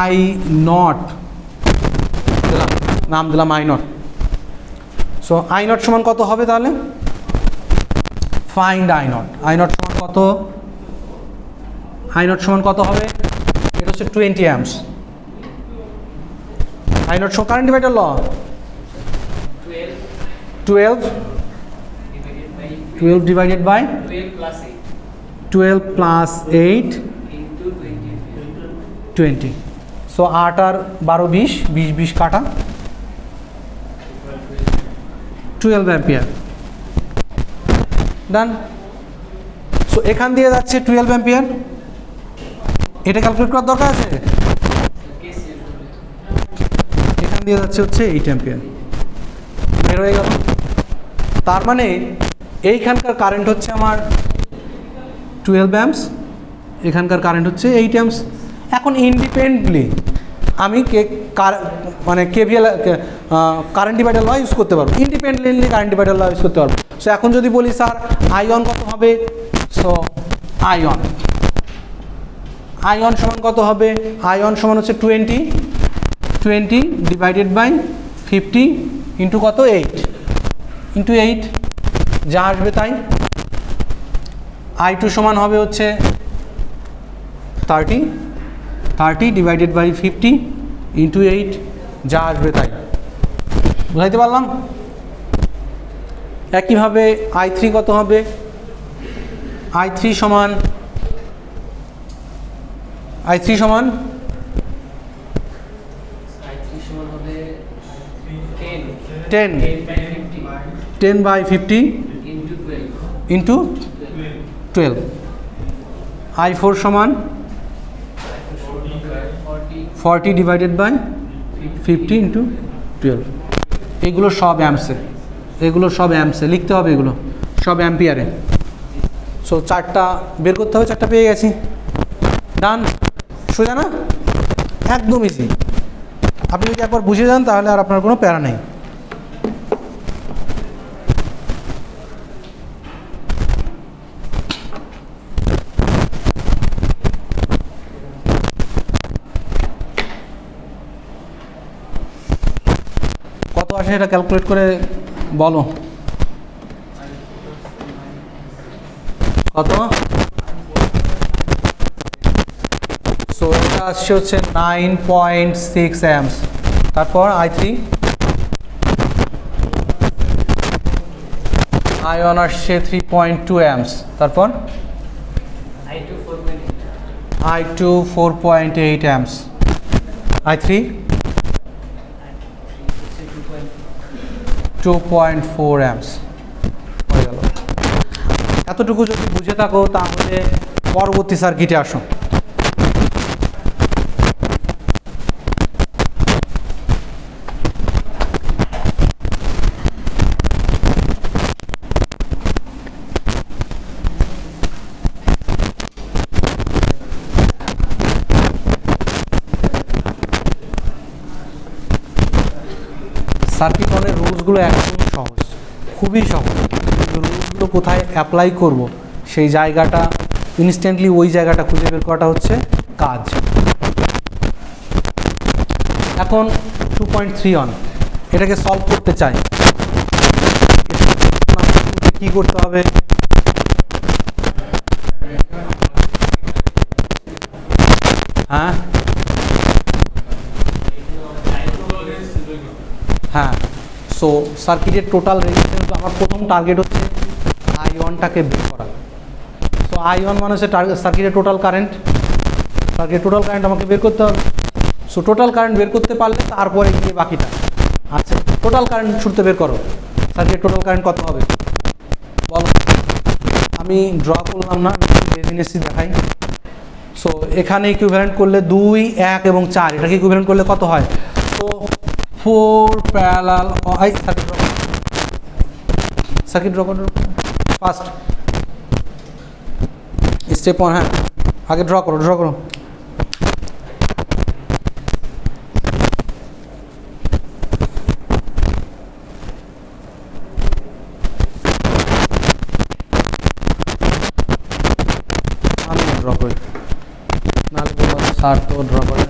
S1: আই নট দিলাম, নাম দিলাম I not. So I naught সমান কত হবে তাহলে? Find I not. I naught সমান কত? আই নট সমান কত হবে? এটা হচ্ছে 20 অ্যাম্পস। আই নট সমান current divider law 12 divided by 12 plus 8 20। So 8 আর 12 20, 20 কাটা 12 অ্যাম্পিয়ার। ডান। সো এখান দিয়ে যাচ্ছে 12 অ্যাম্পিয়ার, এটা ক্যালকুলেট করার দরকার আছে। এখান দিয়ে যাচ্ছে হচ্ছে 8 অ্যাম্পিয়ার, বের হয়ে গেল। তার মানে এইখানকার কারেন্ট হচ্ছে আমার 12 অ্যাম্পস, এখানকার কারেন্ট হচ্ছে 8 অ্যাম্পস। এখন ইন্ডিপেন্ডেন্টলি আমি কেভিএল কারেন্ট ডিভাইডার ল ইউজ করতে পারবো, ইন্ডিপেন্ডেন্টলি কারেন্ট ডিভাইডার ল ইউজ করতে পারবো। সো এখন যদি বলি স্যার আইঅন কত হবে, সো আইঅন সমান কত হবে? আইঅন সমান হচ্ছে 20 ডিভাইডেড বাই 50 ইন্টু কত? 8 ইন্টু 8, যা আসবে তাই। I2 সমান হবে হচ্ছে 30 ডিভাইডেড বাই 50 ইন্টু 8, যা আসবে তাই। বুঝাইতে পারলাম? একইভাবে I3 কত হবে? I3 সমান 10 বাই 50 ইন্টু 12। I4 সমান 40 ডিভাইডেড বাই 50 ইন্টু 12। এগুলো সব অ্যাম্পসে, লিখতে হবে, এগুলো সব অ্যাম্পিয়ারে। সো 4টা বের করতে হবে, 4টা পেয়ে গেছি। ডান। সোজা না? একদম ইজি। আপনি যদি একবার বুঝে যান তাহলে আর আপনার কোনো প্যারা নেই। কত আসে এটা ক্যালকুলেট করে বলো। কত? সো এটা আসছে হচ্ছে 9.6 অ্যাম্পস। তারপর I3 আয়ন আসছে 3.2 অ্যাম্পস। তারপর I2 4.8 অ্যাম্পস। I3 2.4 অ্যাম্পস হয়ে গেল। এতটুকু যদি বুঝে থাকো তাহলে পরবর্তী সার্কিটে আসো। সার্কিট অনের রুলসগুলো একদম সহজ, খুবই সহজ। রুলসগুলো কোথায় অ্যাপ্লাই করব সেই জায়গাটা ইনস্ট্যান্টলি ওই জায়গাটা খুঁজে বের করাটা হচ্ছে কাজ। এখন 2.3 অন, এটাকে সলভ করতে চাই। কি করতে হবে? হ্যাঁ, সো সো সার্কিটের টোটাল রেজিস্ট্যান্স, আমার প্রথম টার্গেট হচ্ছে I1টাকে বের করা। সো I1 মানে হচ্ছে সার্কিটের টোটাল কারেন্ট, সার্কিটের টোটাল কারেন্ট আমাকে বের করতে হবে। সো টোটাল কারেন্ট বের করতে পারলে তারপরে গিয়ে বাকিটা। আচ্ছা, টোটাল কারেন্ট শুরুতে বের করো, সার্কিটের টোটাল কারেন্ট কত হবে বলো। আমি ড্র করলাম না, যে জিনিসটি দেখাই। সো এখানে ইকুইভ্যালেন্ট করলে 2, 1 এবং 4, এটাকে ইকুইভ্যালেন্ট করলে কত হয়? তো 4 প্যারালাল, সার্কিট ড্র করো ফার্স্ট স্টেপ 1। হ্যাঁ, আগে ড্র করো, ড্র করো। আমি ড্র করি, নাহলে স্যার তো ড্র করে।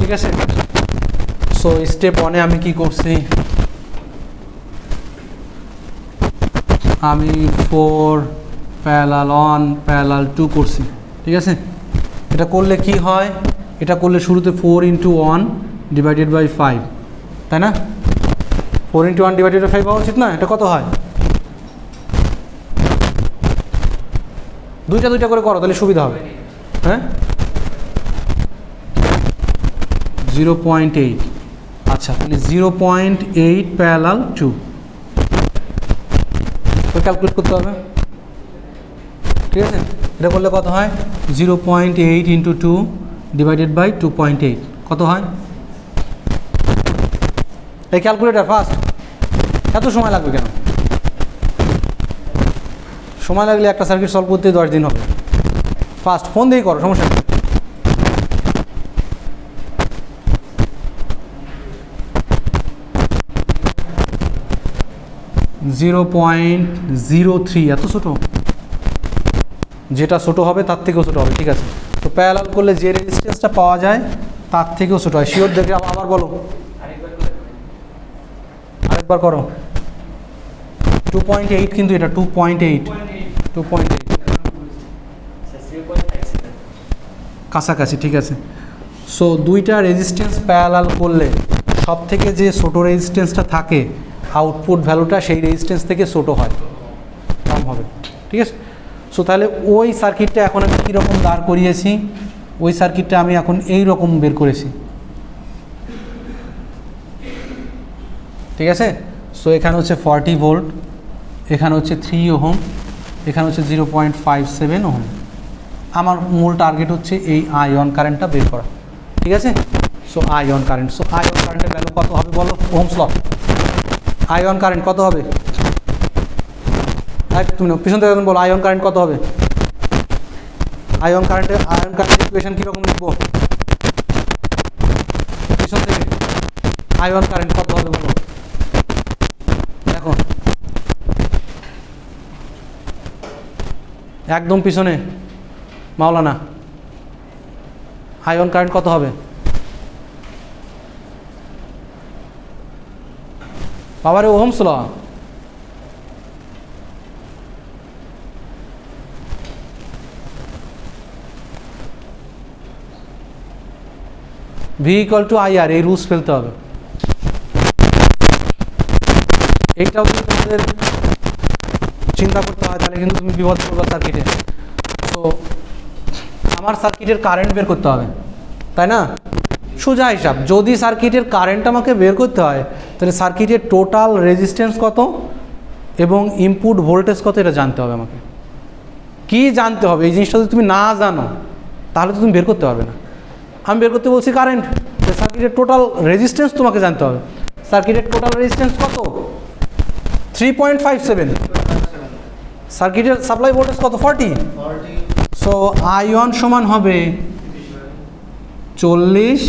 S1: ঠিক আছে, সো স্টেপ 1-এ আমি কি করছি, আমি 4 প্যারালাল 1 প্যারালাল 2 করছি। ঠিক আছে, এটা করলে কি হয়, এটা করলে শুরুতে 4 × 1 ডিভাইডেড বাই 5, তাই না? 4 × 1 ডিভাইডেড বাই 5 হওয়া উচিত না? এটা কত হয়? দুইটা করে করো, তাহলে সুবিধা হবে। হ্যাঁ, 0.8। আচ্ছা, তাহলে 0.8 প্যারালাল 2 ক্যালকুলেট করতে হবে। ঠিক আছে, এটা করলে কত হয়? 0.8 × 2 ডিভাইডেড বাই 2.8 কত হয়? এই ক্যালকুলেটার ফার্স্ট। এত সময় লাগবে কেন? সময় লাগলে একটা সার্কিট সলভ করতে 10 দিন হবে। ফার্স্ট ফোন দিয়েই করো, সমস্যা নেই। .03, এত ছোটো? যেটা ছোটো হবে তার থেকেও ছোটো হবে। ঠিক আছে, তো প্যারালাল করলে যে রেজিস্ট্যান্সটা পাওয়া যায় তার থেকেও ছোটো হয়। শিওর দেখে আবার বলো, আরেকবার করো। 2.8, কিন্তু এটা 2.8 কাছাকাছি। ঠিক আছে, সো দুইটা রেজিস্ট্যান্স প্যারালাল করলে সব থেকে যে ছোটো রেজিস্ট্যান্সটা থাকে, আউটপুট ভ্যালুটা সেই রেজিস্ট্যান্স থেকে ছোটো হয়, কম হবে। ঠিক আছে, সো তাহলে ওই সার্কিটটা এখন আমি কীরকম দাঁড় করিয়েছি, ওই সার্কিটটা আমি এখন এই রকম বের করেছি। ঠিক আছে, সো এখানে হচ্ছে 40 ভোল্ট, এখানে হচ্ছে 3 ওহম, এখানে হচ্ছে 0.57 ওহম। আমার মূল টার্গেট হচ্ছে এই I1 কারেন্টটা বের করা। ঠিক আছে, so I1 current, so I1 কারেন্টের ভ্যালু কত হবে বলো, ওহমস ল। I1 কারেন্ট কত হবে? তুমি পিছন থেকে বলো, I1 কারেন্ট কত হবে? I1 কারেন্টের ইকুয়েশন কীরকম লিখবো পিছন থেকে? I1 কারেন্ট কত হবে বলো এখন, একদম পিছনে মাওলানা। I1 কারেন্ট কত হবে বাবারে? Ohm's law. V = IR, এই রুলস ফেলতে হবে। এইটাও যদি তোমাদের চিন্তা করতে হয় তাহলে কিন্তু তুমি বিপদ করবে সার্কিটে। তো আমার সার্কিটের কারেন্ট বের করতে হবে, তাই না? সোজা হিসাব, যদি সার্কিটের কারেন্ট আমাকে বের করতে হয় তাহলে সার্কিটের টোটাল রেজিস্ট্যান্স কত এবং ইনপুট ভোল্টেজ কত, এটা জানতে হবে আমাকে। কি জানতে হবে? এই জিনিসটা যদি তুমি না জানো তাহলে তো তুমি বের করতে পারবে না। আমি বের করতে বলছি কারেন্ট, সার্কিটের টোটাল রেজিস্ট্যান্স তোমাকে জানতে হবে। সার্কিটের টোটাল রেজিস্ট্যান্স কত? 3.57। সার্কিটের সাপ্লাই ভোল্টেজ কত 40। সো I1 সমান হবে 40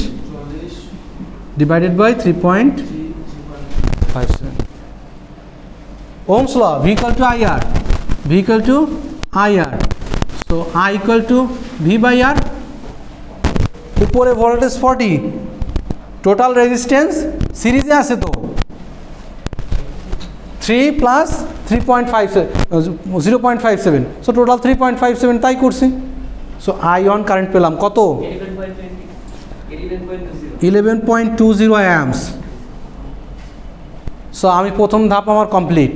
S1: divided by 3.57 Ohm's law V equal to IR, V equal to IR, so I equal to V by R, উপরে ভোল্টেজ 40, টোটাল রেজিস্ট্যান্স সিরিজে আছে তো 3 প্লাস 0.57, সো টোটাল 3.57 তাই করছি। সো I1 কারেন্ট পেলাম কত 11.20 অ্যাম্পস। সো আমি প্রথম ধাপ আমার কমপ্লিট।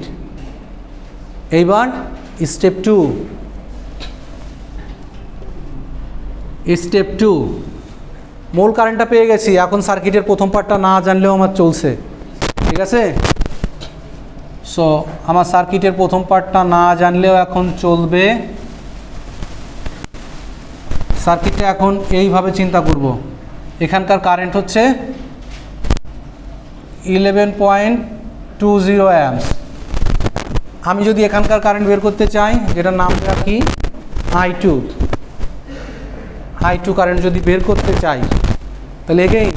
S1: এইবার স্টেপ 2, মূল কারেন্টটা পেয়ে গেছি, এখন সার্কিটের প্রথম পার্টটা না জানলেও আমার চলছে, ঠিক আছে। সো আমার সার্কিটের প্রথম পার্টটা না জানলেও এখন চলবে। সার্কিটটা এখন এইভাবে চিন্তা করব, এখানকার কারেন্ট হচ্ছে 11.20 অ্যাম্পস। আমি যদি এখানকার কারেন্ট বের করতে চাই, যেটার নাম রাখি I2 কারেন্ট যদি বের করতে চাই, তাহলে এগেইন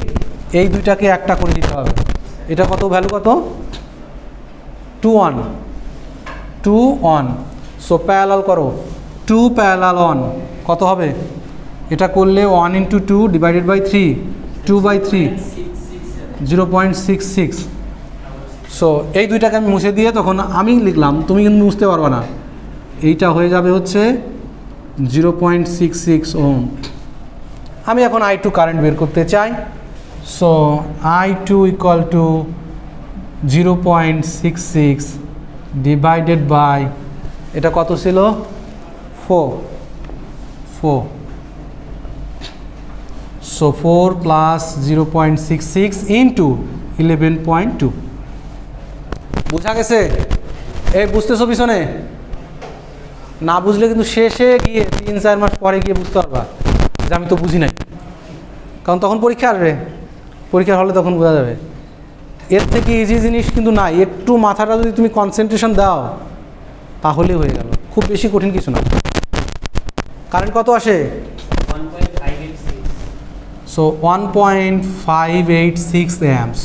S1: এই দুইটাকে একটা করে দিতে হবে। এটা কত ভ্যালু কত 2 1, সো প্যারালাল করো 2 প্যারালাল 1 কত হবে, এটা করলে 1 × 2 ডিভাইডেড বাই 3, 2/3 0.66। সো এই দুইটাকে আমি মুছে দিয়ে তখন আমি লিখলাম, তুমি কিন্তু মুছতে পারবে না, এইটা হয়ে যাবে হচ্ছে 0.66 ওহম। আমি এখন I2 কারেন্ট বের করতে চাই। So I2 equal to 0.66 divided by, এটা কত ছিল 4, সো 4 প্লাস 0.66 ইন্টু 11.2। বুঝা গেছে? এই বুঝতেছো পিছনে? না বুঝলে কিন্তু শেষে গিয়ে 3-4 মাস পরে গিয়ে বুঝতে পারবা যে আমি তো বুঝি নাই, কারণ তখন পরীক্ষা আসবে, পরীক্ষার হলে তখন বোঝা যাবে। এর থেকে ইজি জিনিস কিন্তু নাই, একটু মাথাটা যদি তুমি কনসেন্ট্রেশন দাও তাহলে হয়ে গেল, খুব বেশি কঠিন কিছু না। কারেন্ট কত আসে
S2: 1.586,
S1: সো 1.586 অ্যাম্পস,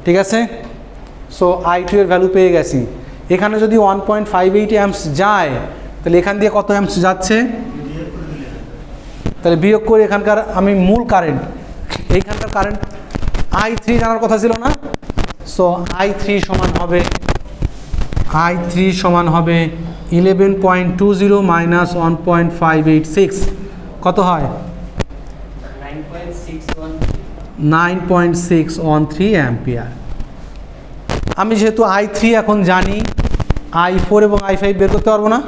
S1: ঠিক আছে। সো I2 এর ভ্যালু পেয়ে গেছি। এখানে যদি 1.58 অ্যাম্পস যায়, তাহলে এখান দিয়ে কত অ্যাম্পস যাচ্ছে, তাহলে বিয়োগ করে এখানকার আমি মূল কারেন্ট, এইখানকার কারেন্ট I3 জানার কথা ছিল না। সো I3 সমান হবে 11.20 মাইনাস 1.586, কত হয় 9.613 অ্যাম্পিয়ার। আমি যেহেতু I3 এখন জানি, I4 এবং I5 বের করতে পারবো না।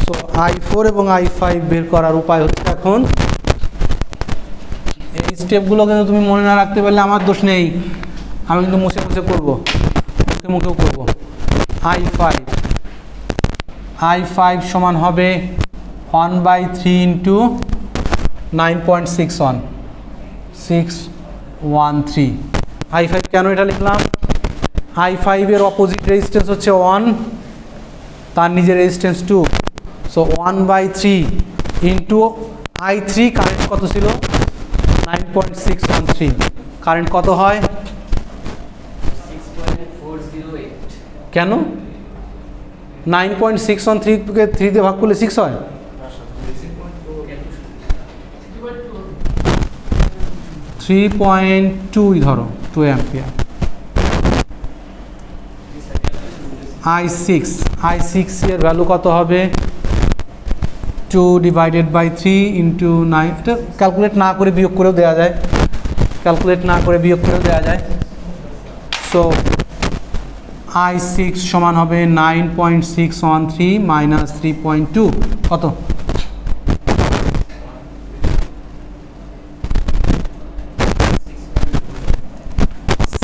S1: সো I4 এবং I5 বের করার উপায় হচ্ছে, এখন এই স্টেপগুলো কিন্তু তুমি মনে না রাখতে পারলে আমার দোষ নেই, আমি কিন্তু মুছে করবো, মুখেও করবো। I5 সমান হবে 1/3 ইন্টু 9.613। I5 কেন এটা লিখলাম, I5 এর অপোজিট রেজিস্ট্যান্স হচ্ছে 1, তার নিজের resistance 2, so 1/3 into I3 current কত ছিল 9.613, কারেন্ট কত হয়
S2: 6.408,
S1: কেন 9.613কে 3 দিয়ে ভাগ করলে 6 হয়, 3.2 ধরো 2 অ্যাম্পিয়ার। I6 এর ভ্যালু কত হবে 2 ডিভাইডেড বাই 3 ইন্টু 9, এটা ক্যালকুলেট না করে বিয়োগ করেও দেওয়া যায়, সো I6 সমান হবে 9.613 মাইনাস 3.2, কত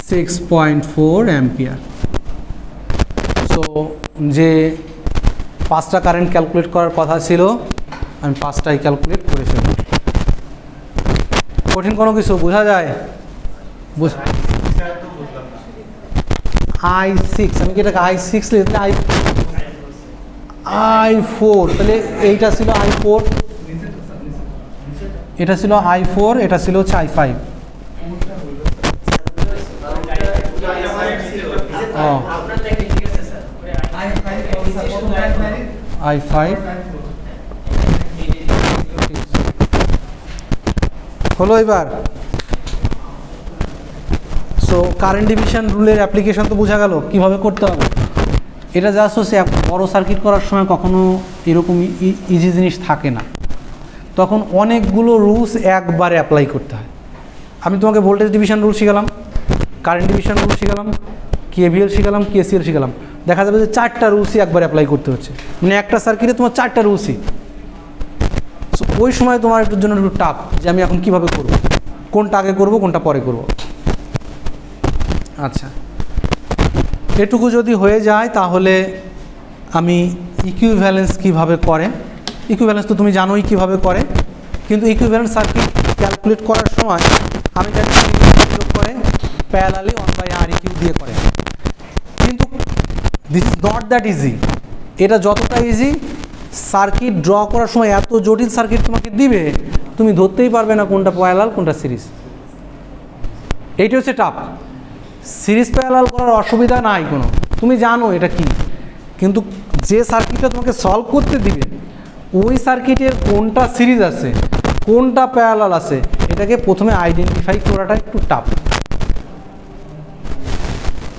S1: 6.4 অ্যাম্পিয়ার। সো যে 5টা কারেন্ট ক্যালকুলেট করার কথা ছিল, আমি 5টাই ক্যালকুলেট করে ফেলব। কঠিন কোনো কিছু বোঝা যায়? I6, আমি কি এটাকে I6 লিখতে I4, তাহলে এইটা ছিল I4, এটা ছিল I4, এটা ছিল হচ্ছে I5। ও
S2: আপনার লেখা ঠিক আছে স্যার
S1: I5 হলো এবার। সো কারেন্ট ডিভিশন রুলের অ্যাপ্লিকেশন তো বোঝা গেল কীভাবে করতে হবে। এটা জাস্ট হচ্ছে বড় সার্কিট করার সময় কখনো এরকম ইজি জিনিস থাকে না, তখন অনেকগুলো রুলস একবারে অ্যাপ্লাই করতে হয়। আমি তোমাকে ভোল্টেজ ডিভিশন রুল শিখালাম, কারেন্ট ডিভিশন রুল শিখালাম, কেভিএল শিখালাম, কেসিএল শিখালাম। দেখা যাবে যে 4টা রুলসই একবার অ্যাপ্লাই করতে হচ্ছে, মানে একটা সার্কিটে তোমার 4টা রুলসই। সো ওই সময় তোমার একটু জন্য একটু টাফ যে আমি এখন কীভাবে করব, কোনটা আগে করব কোনটা পরে করব। আচ্ছা, এটুকু যদি হয়ে যায় তাহলে আমি ইকুইভ্যালেন্স কিভাবে করে, ইকুইভ্যালেন্স তো তুমি জানোই কিভাবে করে, কিন্তু ইকুইভ্যালেন্স সার্কিট ক্যালকুলেট করার সময় আমি জানি যোগ করে প্যারালালি 1/Req দিয়ে করে, কিন্তু this is not that easy. এটা যতটা ইজি, সার্কিট ড্র করার সময় এত জটিল সার্কিট তোমাকে দিবে তুমি ধরতেই পারবে না কোনটা প্যারালাল কোনটা সিরিজ। এইটা হচ্ছে টাফ। সিরিজ প্যারালাল করার অসুবিধা নাই কোনো, তুমি জানো এটা কি, কিন্তু যে সার্কিটটা তোমাকে সলভ করতে দিবে ওই সার্কিটের কোনটা সিরিজ আছে কোনটা প্যারালাল আছে এটাকে প্রথমে আইডেন্টিফাই করাটা একটু টাফ।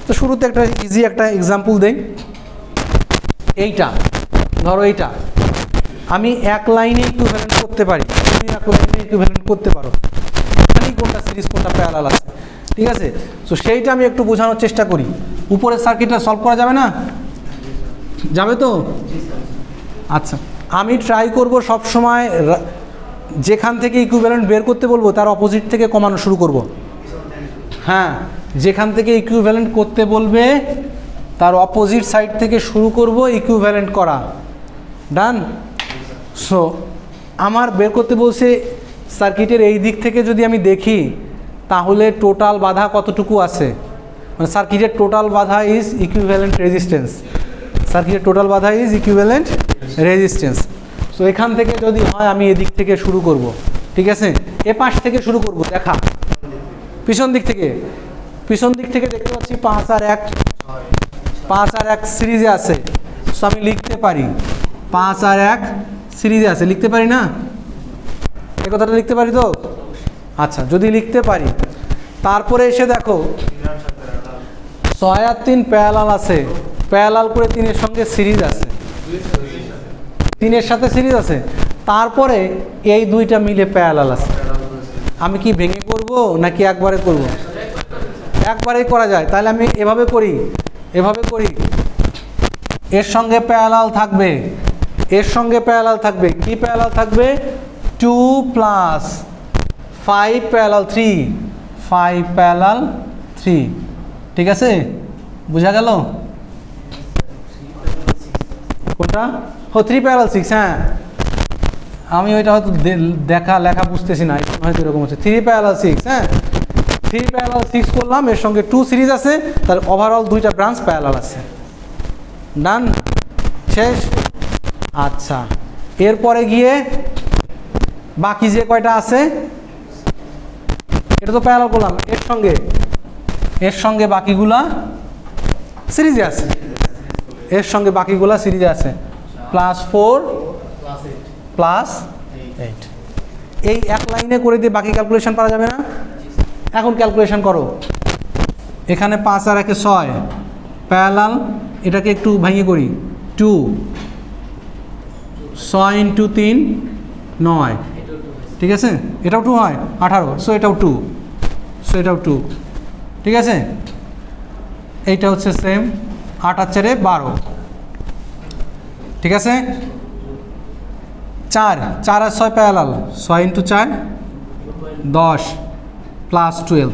S1: তো শুরুতে একটা ইজি একটা এক্সাম্পল দেই। এইটা ধরো, এইটা আমি এক লাইনে ইকুইভ্যালেন্ট করতে পারি, তুমি এক লাইনে ইকুইভ্যালেন্ট করতে পারো, এখানেই কোনটা সিরিজ কোনটা প্যারালাল আছে, ঠিক আছে? সো সেইটা আমি একটু বোঝানোর চেষ্টা করি। উপরের সার্কিটটা সলভ করা যাবে না? যাবে তো? আচ্ছা, আমি ট্রাই করব সব সময় যেখান থেকে ইকুইভ্যালেন্ট বের করতে বলবো তার অপোজিট থেকে কমানো শুরু করব। হ্যাঁ, যেখান থেকে ইকুইভ্যালেন্ট করতে বলবে তার অপোজিট সাইড থেকে শুরু করব ইকুইভ্যালেন্ট করা। ডান? সো আমার বের করতে বলছে সার্কিটের এই দিক থেকে যদি আমি দেখি তাহলে টোটাল বাধা কতটুকু আছে, মানে সার্কিটের টোটাল বাধা ইজ ইকুইভ্যালেন্ট রেজিস্ট্যান্স, সার্কিটের টোটাল বাধা ইজ ইকুইভ্যালেন্ট রেজিস্ট্যান্স। সো এখান থেকে যদি হয় আমি এদিক থেকে শুরু করব, ঠিক আছে? এ পাশ থেকে শুরু করব, দেখা পিছন দিক থেকে, পিছন দিক থেকে দেখতে পাচ্ছি 5 আর 1 সিরিজে আছে। সো আমি লিখতে পারি 5 আর 1 সিরিজে আছে, লিখতে পারি না? এই কথাটা লিখতে পারি তো? আচ্ছা, যদি লিখতে পারি তারপরে এসে দেখো 6 আর 3 প্যারালাল আছে, প্যারালাল করে 3-এর সঙ্গে সিরিজ আছে, 3-এর সাথে সিরিজ আছে, তারপরে এই দুইটা মিলে প্যারালাল আছে। আমি কি ভেঙে করব নাকি একবারে করব? একবারেই করা যায়, তাহলে আমি এভাবে করি, এভাবে করি, এর সঙ্গে প্যারালাল থাকবে, এর সঙ্গে প্যারালাল থাকবে, কি প্যারালাল থাকবে? 2 + 5 প্যারালাল 3, 5 প্যারালাল 3, ঠিক আছে? বোঝা গেল কোনটা? ও 3 প্যারালাল 6, হ্যাঁ আমি ওইটা হয়তো লেখা বুঝতেছি না, হয়তো এরকম হচ্ছে 3 প্যারালাল 6, হ্যাঁ 3 প্যারালাল 6 করলাম, এর সঙ্গে 2 সিরিজ আছে, তার ওভারঅল 2টা ব্রাঞ্চ প্যারালাল আছে। ডান? শেষ? আচ্ছা, এরপরে গিয়ে বাকি যে কয়টা আছে এটা তো প্যারালাল করলাম, এর সঙ্গে বাকিগুলা সিরিজে আছে, এর সঙ্গে বাকিগুলা সিরিজে আছে, +4 + 8। এই এক লাইনে করে দিয়ে বাকি ক্যালকুলেশন করা যাবে না? এখন ক্যালকুলেশন করো। এখানে 5 আর 1 6 প্যারালাল, এটাকে একটু ভেঙে করি, 2 6 × 3 9, ঠিক আছে? এটাও 2 হয় 18, সো এটাও 2, সো এটাও 2, ঠিক আছে? এইটা হচ্ছে সেম 8 আর 4 12, ঠিক আছে? 4 আর 6 প্যারালাল, 6 × 4 10 + 12,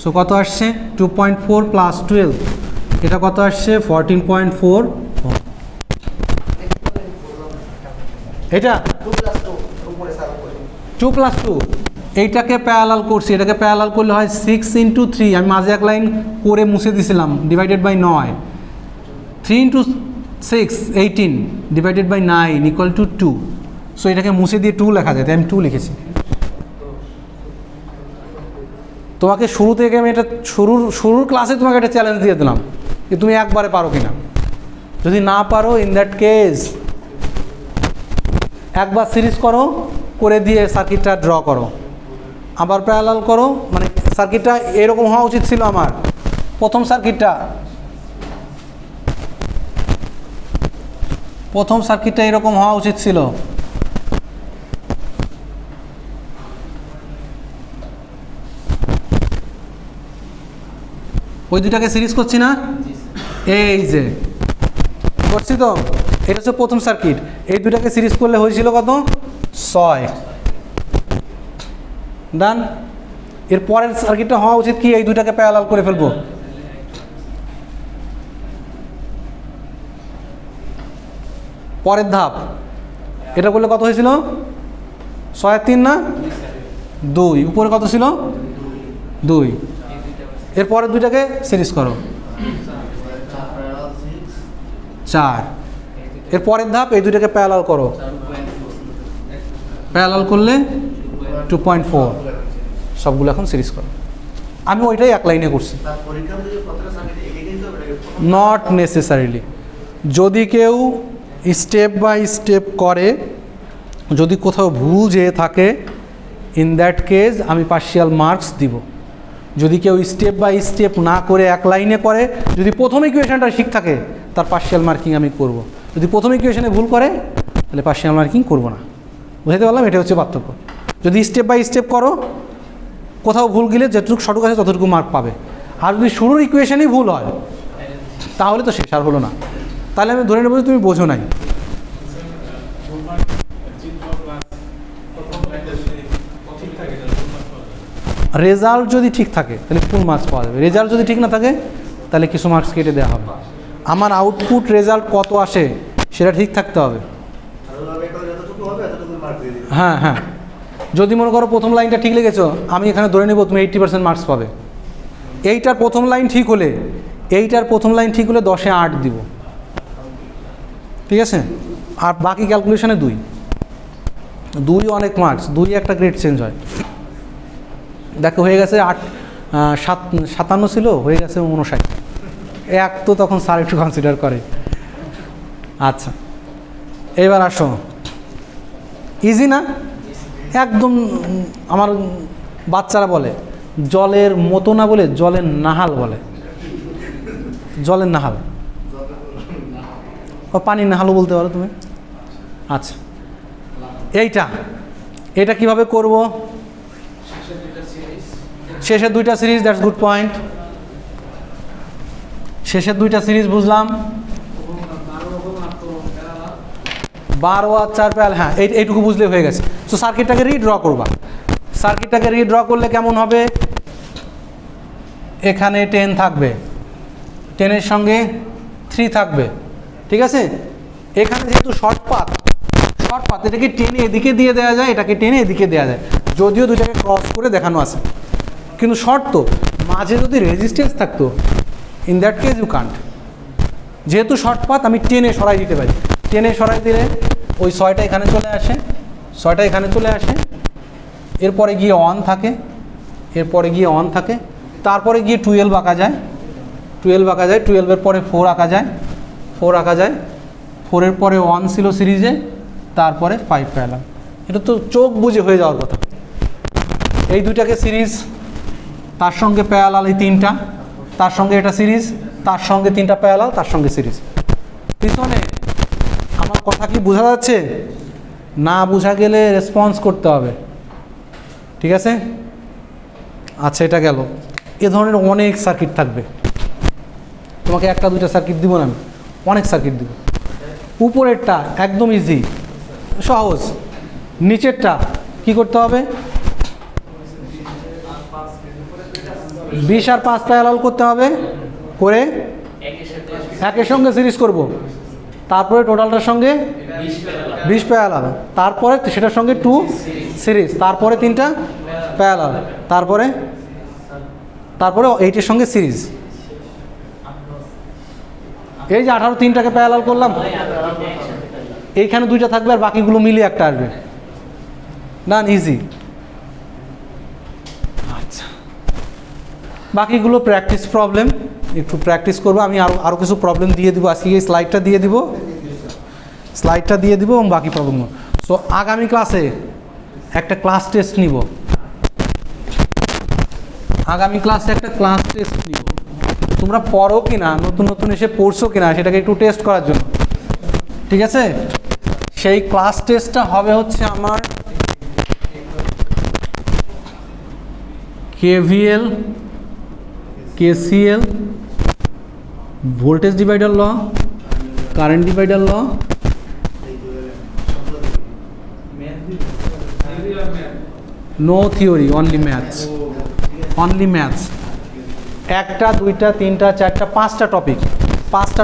S1: সো কত আসছে? 2.4 + 12, এটা কত আসছে? 14.4। এটা 2 + 2, এইটাকে প্যারালাল করছি, এটাকে প্যারালাল করলে হয় 6 × 3, আমি মাঝে এক লাইন করে মুছে দিছিলাম, /9, 3 × 18 divided by 9 equal to 2। So এটাকে মুছে দিয়ে 2 লেখা যায়, তাই আমি 2 লিখেছি। তোমাকে শুরু থেকে আমি এটা শুরুর ক্লাসে তোমাকে একটা চ্যালেঞ্জ দিয়ে দিলাম যে তুমি একবারে পারো কিনা। যদি না পারো, ইন দ্যাট কেস একবার সিরিজ করো, করে দিয়ে সার্কিটটা ড্র করো, আবার প্যারালাল করো। মানে সার্কিটটা এরকম হওয়া উচিত ছিল আমার। প্রথম সার্কিটটা এরকম হওয়া উচিত ছিল। ওই দুটাকে সিরিজ করছি না, এই যে করছি তো, এটা হচ্ছে প্রথম সার্কিট। এই দুটাকে সিরিজ করলে হয়েছিল কত? 6। ডান। এর পরের সার্কিটটা হওয়া উচিত কি? এই দুটাকে প্যারালাল করে ফেলবো। পরের ধাপ এটা করলে কত হয়েছিল? 6 আর 3 না 2। উপরে কত ছিল? 2। এর পরের দুইটাকে সিরিজ করো, 4। এর পরের ধাপ এই দুইটাকে প্যারালাল করো, প্যারালাল করলে 2.4। সবগুলো এখন সিরিজ করো। আমি ওইটাই এক লাইনে করছি। Not necessarily. যদি কেউ স্টেপ বাই স্টেপ করে, যদি কোথাও ভুল যেয়ে থাকে, ইন দ্যাট কেস আমি পার্শিয়াল মার্কস দিব। যদি কেউ স্টেপ বাই স্টেপ না করে এক লাইনে করে, যদি প্রথম ইকুয়েশনটা ঠিক থাকে, তার পার্শিয়াল মার্কিং আমি করব। যদি প্রথম ইকুয়েশনে ভুল করে, তাহলে পার্শিয়াল মার্কিং করব না। বুঝতে পারলাম? এটা হচ্ছে পার্থক্য। যদি স্টেপ বাই স্টেপ করো, কোথাও ভুল গেলে যেটুকু সঠিক আছে ততটুকু মার্ক পাবে। আর যদি শুরুর ইকুয়েশনই ভুল হয়, তাহলে তো শেষ, আর হলো না। তাহলে আমি ধরে নেব যে তুমি বোঝো নাই। রেজাল্ট যদি ঠিক থাকে তাহলে ফুল মার্কস পাওয়া যাবে। রেজাল্ট যদি ঠিক না থাকে তাহলে কিছু মার্কস কেটে দেওয়া হবে। আমার আউটপুট রেজাল্ট কত আসে সেটা ঠিক থাকতে হবে। হ্যাঁ হ্যাঁ, যদি মনে করো প্রথম লাইনটা ঠিক লেগেছো, আমি এখানে ধরে নেব তুমি 80% মার্কস পাবে। এইটার প্রথম লাইন ঠিক হলে 10-এ 8 দিব, ঠিক আছে? আর বাকি ক্যালকুলেশনে 2 অনেক মার্কস, 2 একটা গ্রেড চেঞ্জ হয়। দেখো হয়ে গেছে 57 ছিল, হয়ে গেছে 59। এক তো তখন স্যার একটু কনসিডার করে। আচ্ছা, এবার আসো, ইজি না? একদম আমার বাচ্চারা বলে জলের মতো না বলে জলের নাহাল বলে। জলের নাহাল বা পানির নাহালও বলতে পারো তুমি। আচ্ছা, এইটা কিভাবে করব? শেষের দুইটা সিরিজ, দ্যাটস গুড পয়েন্ট। শেষের দুইটা সিরিজ বুঝলাম। 12 আর 4 প্যারালাল। হ্যাঁ, এইটুকু বুঝলে হয়ে গেছে। সো সার্কিটটাকে রিড্র করবা। সার্কিটটাকে রিড্র করলে কেমন হবে? এখানে 10 থাকবে, 10-এর সঙ্গে 3 থাকবে, ঠিক আছে? এখানে যেহেতু শর্ট পাথ, এটাকে টেনে এদিকে দিয়ে দেওয়া যায়, এটাকে টেনে এদিকে দেওয়া যায়, যদিও দুটাকে ক্রস করে দেখানো আছে। কিন্তু শর্ট তো, মাঝে যদি রেজিস্ট্যান্স থাকতো, in that case you can't. যেহেতু শর্ট পাথ, আমি টেনে সরাই দিতে পারি। টেনে সরাই দিলে ওই 6টা এখানে চলে আসে, 6টা এখানে চলে আসে, এরপরে গিয়ে 1 থাকে, তারপরে গিয়ে 12 আঁকা যায়, 12-এর পরে 4 আঁকা যায়, 4-এর পরে 1 ছিল সিরিজে, তারপরে 5 প্যারালাল। এটা তো চোখ বুঝে হয়ে যাওয়ার কথা। এই দুইটাকে সিরিজ, তার সঙ্গে প্যারালাল এই 3টা, তার সঙ্গে এটা সিরিজ, তার সঙ্গে 3টা প্যারালাল, তার সঙ্গে সিরিজ। পিছনে আমার কথা কি বোঝা যাচ্ছে? না বোঝা গেলে রেসপন্স করতে হবে, ঠিক আছে? আচ্ছা, এটা গেল। এ ধরনের অনেক সার্কিট থাকবে, তোমাকে 1-2টা সার্কিট দিব না, আমি অনেক সার্কিট দিব। উপরেরটা একদম ইজি, সহজ। নিচেরটা কি করতে হবে? 20 আর 5 প্যারালাল করতে হবে, করে একের সঙ্গে সিরিজ করব, তারপরে টোটালটার সঙ্গে 20 প্যারালাল, তারপরে সেটার সঙ্গে 2 সিরিজ, তারপরে 3টা প্যারালাল, তারপরে 8-এর সঙ্গে সিরিজ। এই যে 18 তিনটাকে প্যারালাল করলাম, এইখানে দুইটা থাকবে আর বাকিগুলো মিলিয়ে একটা আসবে। ডান, ইজি। আচ্ছা, বাকিগুলো প্র্যাকটিস প্রবলেম, একটু প্র্যাকটিস করবো। আমি আরও কিছু প্রবলেম দিয়ে দিব আজকে, এই স্লাইডটা দিয়ে দিব এবং বাকি প্রবলেমগুলো। সো আগামী ক্লাসে একটা ক্লাস টেস্ট নিব, তোমরা পড়ো কি না, নতুন নতুন এসে পড়ছো কি না সেটাকে একটু টেস্ট করার জন্য, ঠিক আছে? সেই ক্লাস টেস্টটা হবে হচ্ছে আমার KVL, KCL, voltage divider law, current divider ল, নো থিওরি, অনলি ম্যাথস। একটা, দুইটা, তিনটা, চারটা, পাঁচটা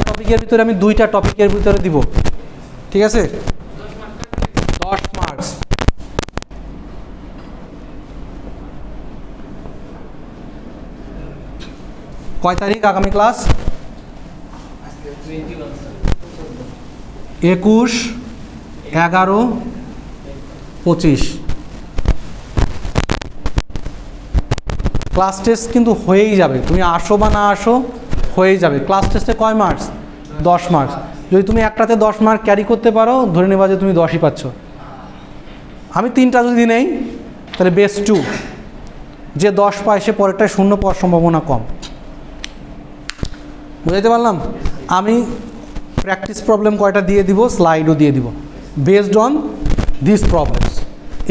S1: টপিকের ভিতরে আমি দুইটা টপিকের ভিতরে দিব, ঠিক আছে? 10 মার্কস। কয় তারিখ আগামী ক্লাস? 21, 11, 25। ক্লাস টেস্ট কিন্তু হয়েই যাবে, তুমি আসো বা না আসো হয়েই যাবে। ক্লাস টেস্টে কয় মার্কস? 10 মার্কস। যদি তুমি একটাতে 10 মার্ক ক্যারি করতে পারো, ধরে নেবা যে তুমি 10ই পাচ্ছ। আমি 3টা যদি নেই তাহলে বেস 2, যে 10 পায় সে পরেরটায় 0 পাওয়ার সম্ভাবনা কম। বুঝাইতে পারলাম? আমি প্র্যাকটিস প্রবলেম কয়টা দিয়ে দিব, স্লাইডও দিয়ে দিব বেসড অন দিস প্রবলেমস।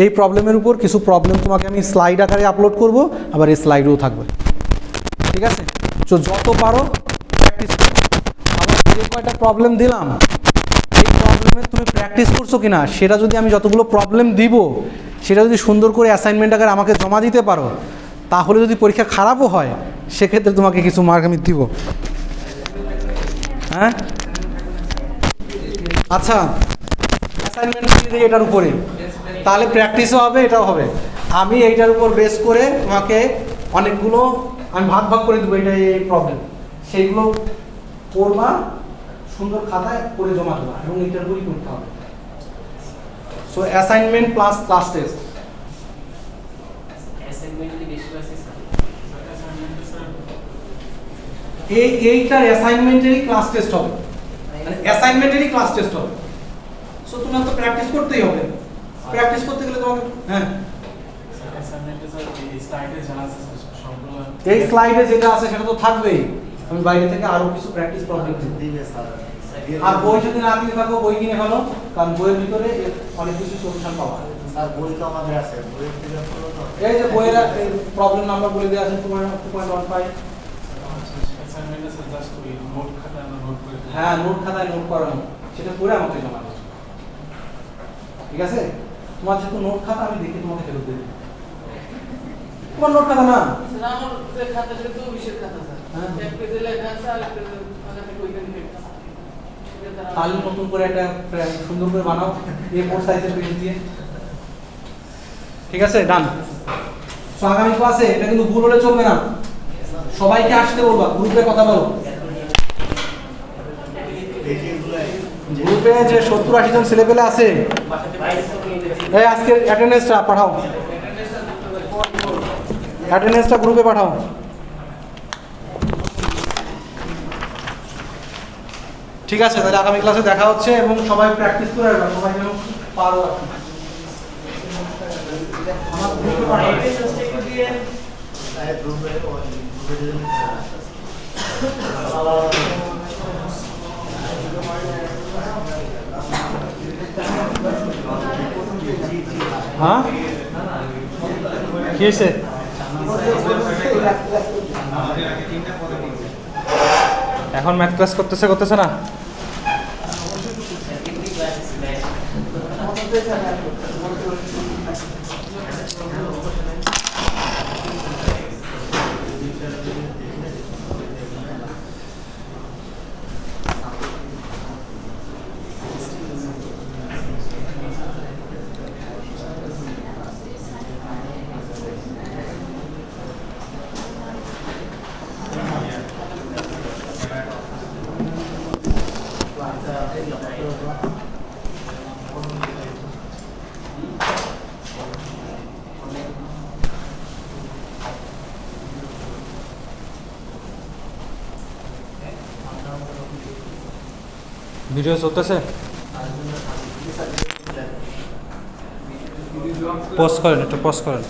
S1: এই প্রবলেমের উপর কিছু প্রবলেম তোমাকে আমি স্লাইড আকারে আপলোড করব, আবার এই স্লাইডেও থাকবে, ঠিক আছে? তো যত পারো প্র্যাকটিস করো। আমার যে কয়টা প্রবলেম দিলাম, এই প্রবলেমে তুমি প্র্যাকটিস করছো কিনা সেটা যদি আমি যতগুলো প্রবলেম দিব সেটা যদি সুন্দর করে অ্যাসাইনমেন্ট আকারে আমাকে জমা দিতে পারো, তাহলে যদি পরীক্ষা খারাপও হয় সেক্ষেত্রে তোমাকে কিছু মার্ক আমি দিব। হ্যাঁ, আচ্ছা, অ্যাসাইনমেন্ট দিয়ে দিই এটার উপরে, তাহলে প্র্যাকটিসও হবে, এটাও হবে। আমি এইটার উপর বেস করে তোমাকে অনেকগুলো আমি ভাগ করে দেবো, এটা এই প্রবলেম, সেইগুলো করবা, সুন্দর খাতায় করে জমা দেবা এবং এইটার উপরই করতে হবে। So assignment plus class test. এইটার অ্যাসাইনমেন্টেরই ক্লাস টেস্ট হবে, মানে অ্যাসাইনমেন্টেরই ক্লাস টেস্ট হবে। সো তোমার তো প্র্যাকটিস করতেই হবে। প্র্যাকটিস করতে গেলে তোমাকে এই স্লাইডে যেটা আছে সেটা তো থাকবেই, আমি বাইরে থেকে আরো কিছু প্র্যাকটিস প্রবলেম দিবে স্যার। আর বই যদি না কিনে থাকো বই কিনে ফেলো, কারণ বইয়ের ভিতরে অনেক কিছু সলিউশন পাওয়া যায়। স্যার বই তো আমাদের আছে, বই থেকে ফলো তো এই যে বইয়ের প্রবলেম নাম্বার বলে দেওয়া আছে, 2.15। হ্যাঁ, নোট খাতায় নোট করানো, সেটা করে আমাকে জমা দেবে, ঠিক আছে? তোমার যেহেতু নোট খাতা, আমি দেখে তোমাকে ফেরত দেব। তোমার নোট খাতা না, তাহলে নতুন করে একটা সুন্দর করে বানাও A4 সাইজের পেজ দিয়ে, ঠিক আছে? ডান। সো আগামী ক্লাসে এটা কিন্তু ভুল হলে চলবে না, সবাইকে আসতে বলবা, গ্রুপে কথা বলো। গ্রুপে যে 70-80 জন ছেলেপেলে আছে, এই আজকে অ্যাটেন্ডেন্সটা পাঠাও, অ্যাটেন্ডেন্সটা গ্রুপে পাঠাও। ঠিক আছে, তাহলে আগামী ক্লাসে দেখা হচ্ছে এবং সবাই প্র্যাকটিস করে আসবে, সবাই যেন পারো। আমার গ্রুপে পাঠাও। হ্যাঁ, কি হয়েছে? এখন ম্যাথ ক্লাস করতেছে না? ভিডিও চলতেছে? পজ করেন, একটু পজ করেন।